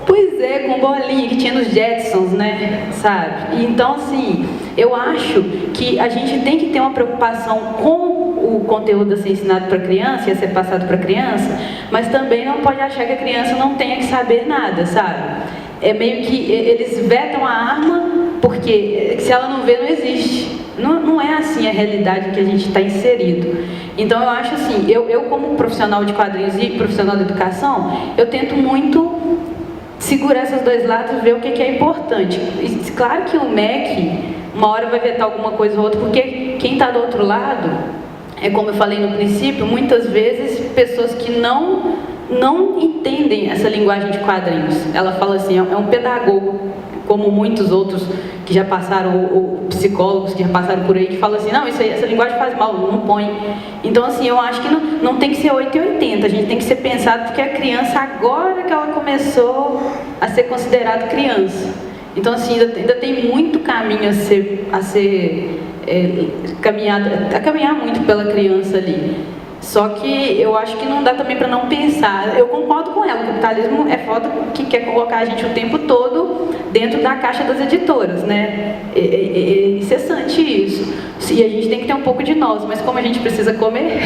Pois é, com bolinha que tinha nos Jetsons, né? Sabe? Então, assim, eu acho que a gente tem que ter uma preocupação com o conteúdo a ser ensinado para a criança e a ser passado para a criança, mas também não pode achar que a criança não tenha que saber nada, sabe? É meio que eles vetam a arma porque se ela não vê, não existe. Não é assim a realidade em que a gente está inserido. Então eu acho assim, eu como profissional de quadrinhos e profissional da educação, eu tento muito segurar esses dois lados, ver o que é importante. E, claro que o MEC uma hora vai vetar alguma coisa ou outra, porque quem está do outro lado, é como eu falei no princípio, muitas vezes pessoas que não entendem essa linguagem de quadrinhos. Ela fala assim, é um pedagogo, como muitos outros que já passaram, ou psicólogos que já passaram por aí, que falam assim, não, essa linguagem faz mal, não põe. Então, assim, eu acho que não tem que ser 880, a gente tem que ser pensado, porque a criança, agora que ela começou a ser considerada criança. Então, assim, ainda tem muito caminho a caminhar muito pela criança ali. Só que eu acho que não dá também para não pensar. Eu concordo com ela, o capitalismo é foda que quer colocar a gente o tempo todo dentro da caixa das editoras, né? É incessante isso. E a gente tem que ter um pouco de nós, mas como a gente precisa comer,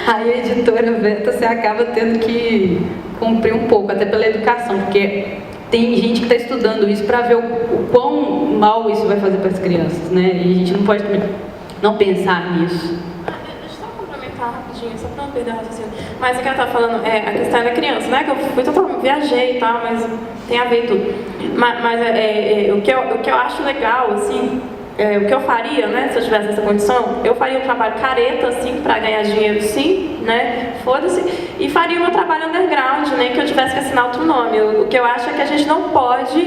aí a editora veta, você acaba tendo que cumprir um pouco, até pela educação, porque tem gente que está estudando isso para ver o quão mal isso vai fazer para as crianças, né? E a gente não pode não pensar nisso. Rapidinho, só pra não perder o raciocínio. Mas o que ela tá falando é a questão da criança, né? Que eu fui totalmente, viajei e tal, mas tem a ver tudo. Mas o que eu acho legal, assim, o que eu faria, né? Se eu tivesse essa condição, eu faria um trabalho careta, assim, pra ganhar dinheiro, sim, né? Foda-se. E faria o meu trabalho underground, né? Que eu tivesse que assinar outro nome. O que eu acho é que a gente não pode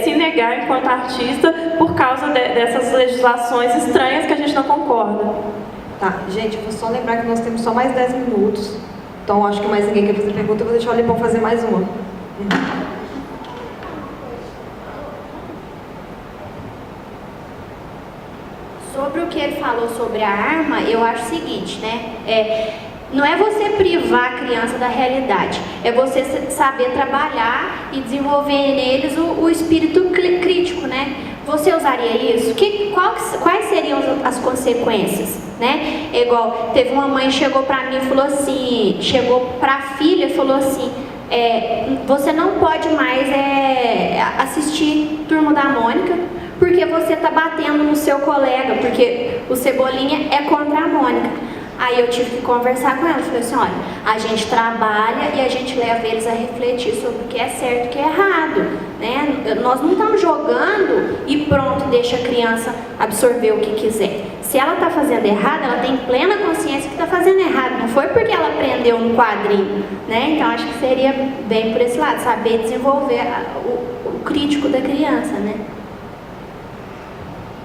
se negar enquanto artista por causa dessas legislações estranhas que a gente não concorda. Tá, gente, vou só lembrar que nós temos só mais 10 minutos. Então, acho que mais ninguém quer fazer pergunta. Eu vou deixar o Lipão fazer mais uma. Sobre o que ele falou sobre a arma, eu acho o seguinte, né? Não é você privar a criança da realidade, é você saber trabalhar e desenvolver neles o espírito crítico, né? Você usaria isso? Quais seriam as consequências, né? É igual, teve uma mãe que chegou pra mim e falou assim, chegou pra filha e falou assim, você não pode mais assistir Turma da Mônica, porque você tá batendo no seu colega, porque o Cebolinha é contra a Mônica. Aí eu tive que conversar com ela, falei assim, olha, a gente trabalha e a gente leva eles a refletir sobre o que é certo e o que é errado, né? Nós não estamos jogando e pronto, deixa a criança absorver o que quiser. Se ela está fazendo errado, ela tem plena consciência que está fazendo errado, não foi porque ela aprendeu no quadrinho, né? Então acho que seria bem por esse lado, saber desenvolver o crítico da criança, né?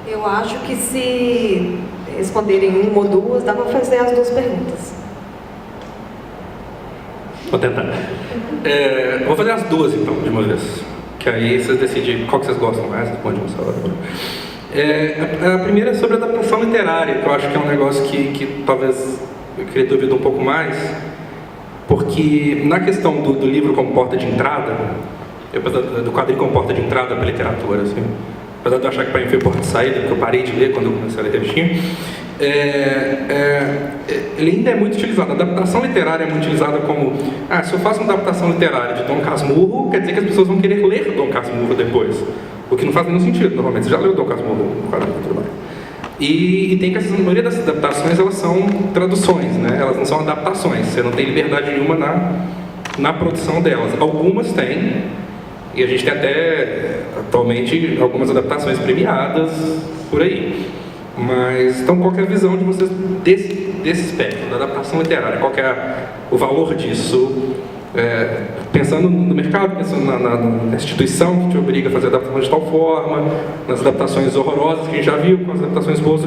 Eu acho que se responderem uma ou duas, dá para fazer as duas perguntas. Vou tentar. Vou fazer as duas então, de uma vez. Que aí vocês decidem qual que vocês gostam mais, responde uma só. A primeira é sobre adaptação literária, que eu acho que é um negócio que talvez eu queria ter ouvido um pouco mais, porque na questão do livro como porta de entrada, do quadrinho como porta de entrada para a literatura, assim, apesar de eu achar que para mim foi porta de saída, porque eu parei de ler quando eu comecei a ler revistinha, ele ainda é muito utilizado. A adaptação literária é muito utilizada como, se eu faço uma adaptação literária de Dom Casmurro, quer dizer que as pessoas vão querer ler Dom Casmurro depois, o que não faz nenhum sentido, normalmente. Você já leu Dom Casmurro no quadrinho do trabalho. E tem que a maioria das adaptações, elas são traduções, né? Elas não são adaptações, você não tem liberdade nenhuma na produção delas. Algumas têm, E a gente tem até, atualmente, algumas adaptações premiadas por aí. Mas, então, qual que é a visão de vocês desse espectro, da adaptação literária? Qual que é o valor disso? Pensando no mercado, pensando na instituição que te obriga a fazer adaptação de tal forma, nas adaptações horrorosas que a gente já viu, com as adaptações boas,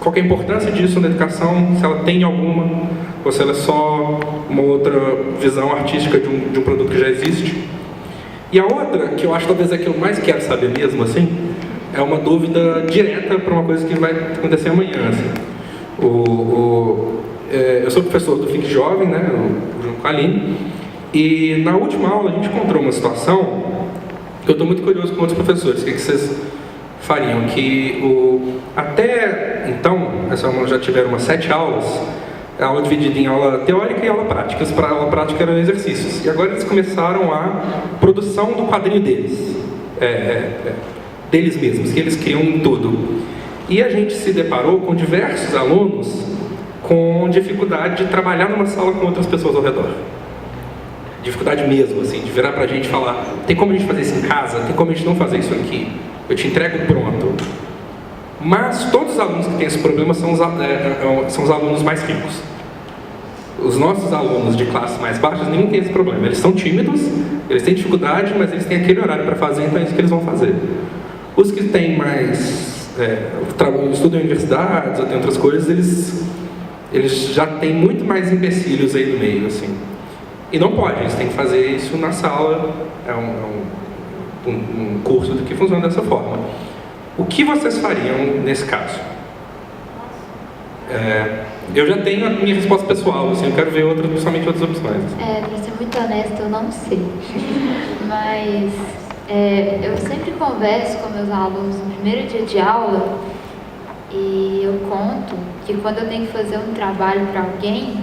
qual que é a importância disso na educação, se ela tem alguma, ou se ela é só uma outra visão artística de um produto que já existe. E a outra, que eu acho talvez é que eu mais quero saber mesmo, assim, é uma dúvida direta para uma coisa que vai acontecer amanhã. Assim. Eu sou professor do FIC Jovem, né, junto com a Aline, e na última aula a gente encontrou uma situação que eu estou muito curioso com outros professores, o que vocês fariam, que até então, essa aula já tiveram umas 7 aulas, a aula dividida em aula teórica e aula prática. Para a aula prática eram exercícios, e agora eles começaram a produção do quadrinho deles, deles mesmos, que eles criam tudo. E a gente se deparou com diversos alunos com dificuldade de trabalhar numa sala com outras pessoas ao redor. Dificuldade mesmo, assim, de virar pra gente e falar: tem como a gente fazer isso em casa? Tem como a gente não fazer isso aqui? Eu te entrego pronto. Mas todos os alunos que têm esse problema são os alunos mais ricos. Os nossos alunos de classes mais baixas, nenhum tem esse problema. Eles são tímidos, eles têm dificuldade, mas eles têm aquele horário para fazer, então é isso que eles vão fazer. Os que têm mais... estudam em universidades ou tem outras coisas, eles já têm muito mais empecilhos aí no meio, assim. E não pode, eles têm que fazer isso na sala, um curso que funciona dessa forma. O que vocês fariam nesse caso? Eu já tenho a minha resposta pessoal, assim, eu quero ver principalmente outras opções. Para ser muito honesta, eu não sei. Mas eu sempre converso com meus alunos no primeiro dia de aula e eu conto que quando eu tenho que fazer um trabalho para alguém,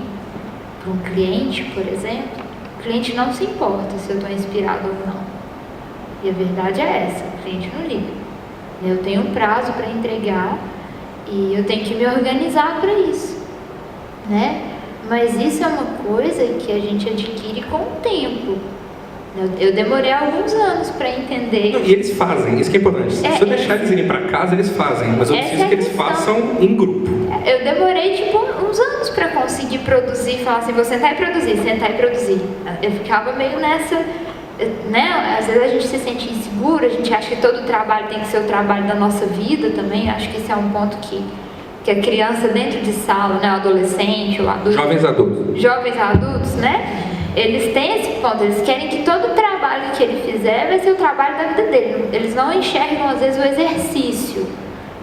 para um cliente, por exemplo, o cliente não se importa se eu estou inspirado ou não. E a verdade é essa, o cliente não liga. Eu tenho um prazo para entregar e eu tenho que me organizar para isso, né? Mas isso é uma coisa que a gente adquire com o tempo. Eu demorei alguns anos para entender. Não, e eles fazem, isso que é importante. Se eu deixar eles irem para casa, eles fazem, mas eu preciso que eles façam em grupo. Eu demorei tipo uns anos para conseguir produzir, falar assim, vou sentar e produzir, sentar e produzir. Eu ficava meio nessa, né? Às vezes a gente se sente inseguro, a gente acha que todo trabalho tem que ser o trabalho da nossa vida também. Acho que esse é um ponto que a criança dentro de sala, né, o adolescente, o adulto, jovens adultos, né? Eles têm esse ponto, eles querem que todo trabalho que ele fizer vai ser o trabalho da vida dele. Eles não enxergam, às vezes, o exercício,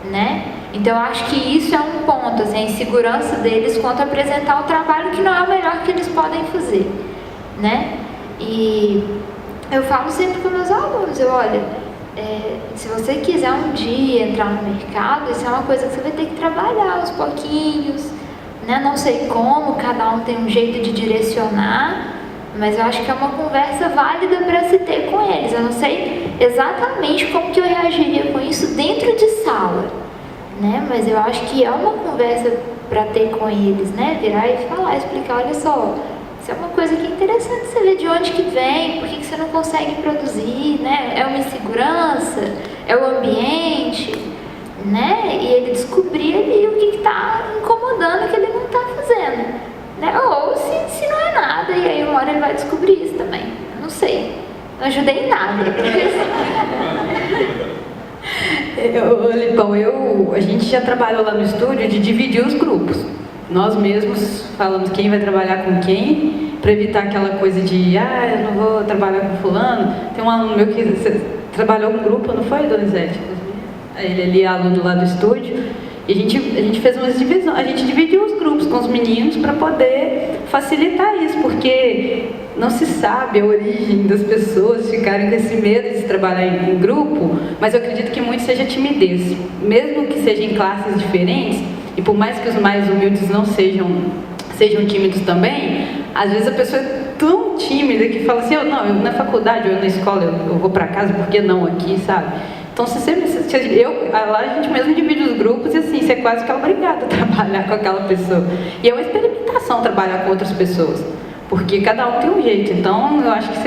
né? Então, eu acho que isso é um ponto, assim, a insegurança deles quanto a apresentar o trabalho que não é o melhor que eles podem fazer, né? E eu falo sempre com meus alunos, olha, se você quiser um dia entrar no mercado, isso é uma coisa que você vai ter que trabalhar aos pouquinhos, né? Não sei como, cada um tem um jeito de direcionar, mas eu acho que é uma conversa válida para se ter com eles. Eu não sei exatamente como que eu reagiria com isso dentro de sala, né? Mas eu acho que é uma conversa para ter com eles, né? Virar e falar, explicar, olha só, isso é uma coisa que é interessante você ver de onde que vem, por que você não consegue produzir, né? É uma insegurança, é o ambiente, né? E ele descobrir ali o que está incomodando que ele não está fazendo. Né? Ou se não é nada, e aí uma hora ele vai descobrir isso também. Eu não sei. Não ajudei em nada. Lipão, a gente já trabalhou lá no estúdio de dividir os grupos. Nós mesmos falamos quem vai trabalhar com quem, para evitar aquela coisa de, eu não vou trabalhar com fulano. Tem um aluno meu que trabalhou com grupo, não foi, Donizete? Ele ali é aluno lá do estúdio. E a gente fez umas divisões, a gente dividiu os grupos com os meninos para poder facilitar isso, porque não se sabe a origem das pessoas ficarem com esse medo de trabalhar em grupo, mas eu acredito que muito seja timidez. Mesmo que seja em classes diferentes, e por mais que os mais humildes não sejam tímidos também, às vezes a pessoa é tão tímida que fala assim, eu na faculdade ou na escola eu vou para casa, por que não aqui, sabe? Então, lá a gente mesmo divide os grupos e assim, você é quase que obrigado a trabalhar com aquela pessoa. E é uma experimentação trabalhar com outras pessoas. Porque cada um tem um jeito, então eu acho que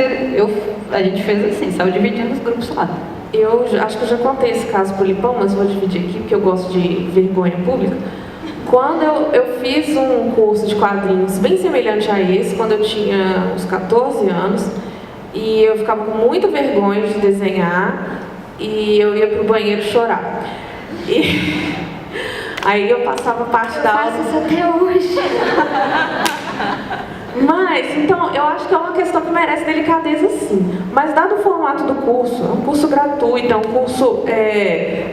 a gente fez assim, saiu dividindo os grupos lá. Eu acho que eu já contei esse caso pro Lipão, mas vou dividir aqui, porque eu gosto de vergonha pública. Quando eu fiz um curso de quadrinhos bem semelhante a esse, quando eu tinha uns 14 anos, e eu ficava com muita vergonha de desenhar, e eu ia pro banheiro chorar. E aí eu passava parte da aula... Eu faço isso até hoje. Mas, então, eu acho que é uma questão que merece delicadeza, sim. Mas, dado o formato do curso, é um curso gratuito, é um curso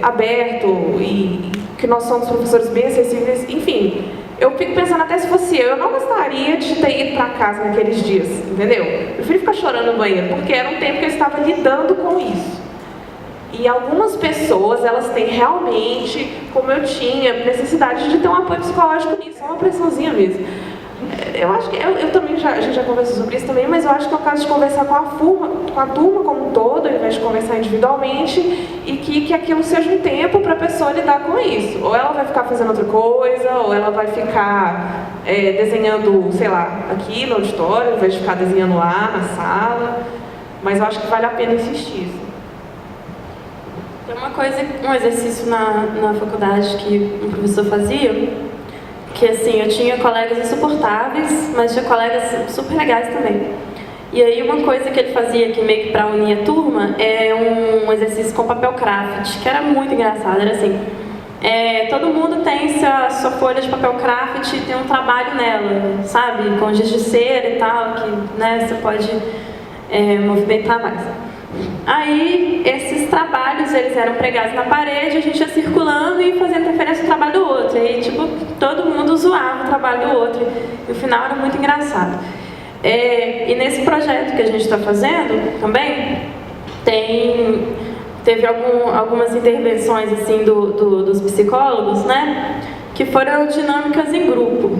aberto e que nós somos professores bem acessíveis, enfim, eu fico pensando até se fosse eu não gostaria de ter ido para casa naqueles dias, entendeu? Eu prefiro ficar chorando no banheiro, porque era um tempo que eu estava lidando com isso. E algumas pessoas, elas têm realmente, como eu tinha, necessidade de ter um apoio psicológico nisso, é uma pressãozinha mesmo. Eu acho que eu também a gente já conversou sobre isso também, mas eu acho que é o caso de conversar com a turma como um todo, ao invés de conversar individualmente, e que aquilo seja um tempo para a pessoa lidar com isso. Ou ela vai ficar fazendo outra coisa, ou ela vai ficar desenhando, sei lá, aqui no auditório, ao invés de ficar desenhando lá na sala. Mas eu acho que vale a pena insistir. Tem uma coisa, um exercício na faculdade que um professor fazia, que assim, eu tinha colegas insuportáveis, mas tinha colegas super legais também. E aí uma coisa que ele fazia, que meio que para unir a turma, é um exercício com papel craft, que era muito engraçado, era assim, todo mundo tem sua folha de papel craft e tem um trabalho nela, sabe? Com giz de cera e tal, que né, você pode movimentar mais. Aí, esses trabalhos, eles eram pregados na parede, a gente ia circulando e fazendo referência ao trabalho do outro. E aí, tipo, todo mundo zoava o trabalho do outro. E o final era muito engraçado. E nesse projeto que a gente está fazendo, também, teve algumas intervenções, assim, dos psicólogos, né? Que foram dinâmicas em grupo,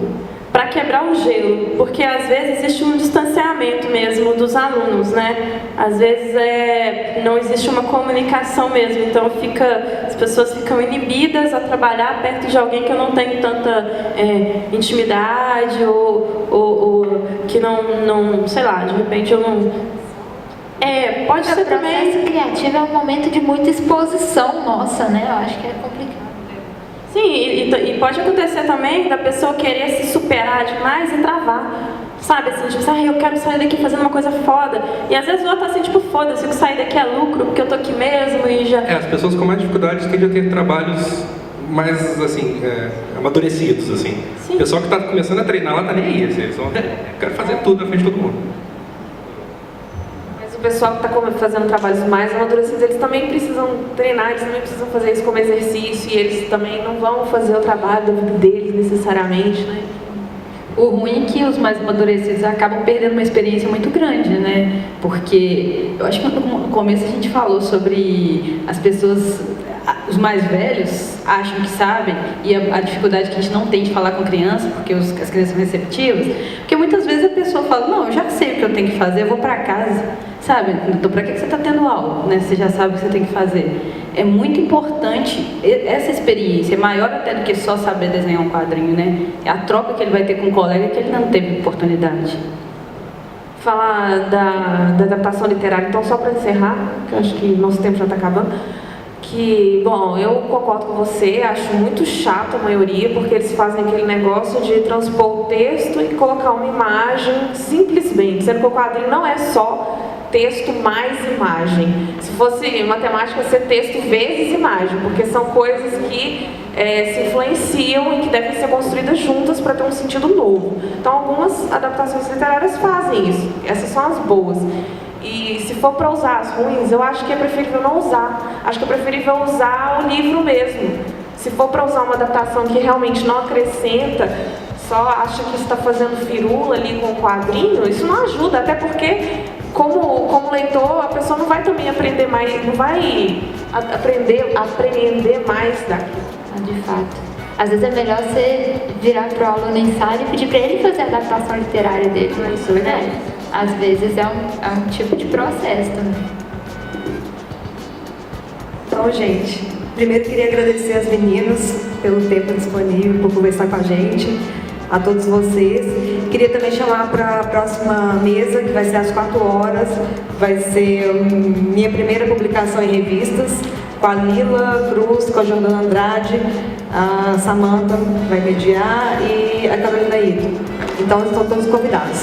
para quebrar o gelo, porque às vezes existe um distanciamento mesmo dos alunos, né? Às vezes não existe uma comunicação mesmo, então as pessoas ficam inibidas a trabalhar perto de alguém que eu não tenho tanta intimidade ou que não, sei lá, de repente eu não... pode ser também... O processo criativo é um momento de muita exposição nossa, né? Eu acho que é complicado. Sim, e pode acontecer também da pessoa querer se superar demais e travar, sabe? Assim, tipo, eu quero sair daqui fazendo uma coisa foda. E às vezes o outro tá assim, tipo, foda-se, que sair daqui é lucro, porque eu tô aqui mesmo e já... As pessoas com mais dificuldades tendem a ter trabalhos mais, assim, amadurecidos, assim. Sim. O pessoal que tá começando a treinar lá tá nem aí, assim, eles só quero fazer tudo na frente de todo mundo. O pessoal que está fazendo trabalhos mais amadurecidos, eles também precisam treinar, eles também precisam fazer isso como exercício, e eles também não vão fazer o trabalho da vida deles necessariamente, né? O ruim é que os mais amadurecidos acabam perdendo uma experiência muito grande, né? Porque eu acho que no começo a gente falou sobre as pessoas, os mais velhos acham que sabem, e a dificuldade que a gente não tem de falar com criança, porque as crianças são receptivas, porque muitas vezes a pessoa fala, não, eu já sei o que eu tenho que fazer, eu vou para casa, sabe? Então para que você está tendo aula, né? Você já sabe o que você tem que fazer. É muito importante essa experiência, é maior até do que só saber desenhar um quadrinho, né? É a troca que ele vai ter com um colega que ele não teve oportunidade. Falar da adaptação literária, então só para encerrar, que eu acho que nosso tempo já está acabando, bom, eu concordo com você, acho muito chato a maioria, porque eles fazem aquele negócio de transpor o texto e colocar uma imagem simplesmente, sendo que o quadrinho não é só texto mais imagem. Se fosse matemática, ser texto vezes imagem, porque são coisas que se influenciam e que devem ser construídas juntas para ter um sentido novo. Então, algumas adaptações literárias fazem isso. Essas são as boas. E se for para usar as ruins, eu acho que é preferível não usar. Acho que é preferível usar o livro mesmo. Se for para usar uma adaptação que realmente não acrescenta, só acha que está fazendo firula ali com o quadrinho, isso não ajuda, até porque como leitor, a pessoa não vai também aprender mais, não vai aprender mais daquilo. De fato. Às vezes é melhor você virar para o aluno em sala e pedir para ele fazer a adaptação literária dele. Não é isso, né? Às vezes é um tipo de processo também. Então, gente, primeiro queria agradecer às meninas pelo tempo disponível, por conversar com a gente, a todos vocês. Queria também chamar para a próxima mesa, que vai ser às 4 horas. Vai ser minha primeira publicação em revistas, com a Lila Cruz, com a Jordana Andrade, a Samantha vai mediar e a Carolina Ito. Então estão todos convidados.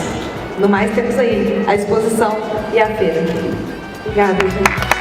No mais, temos aí a exposição e a feira. Obrigada, gente.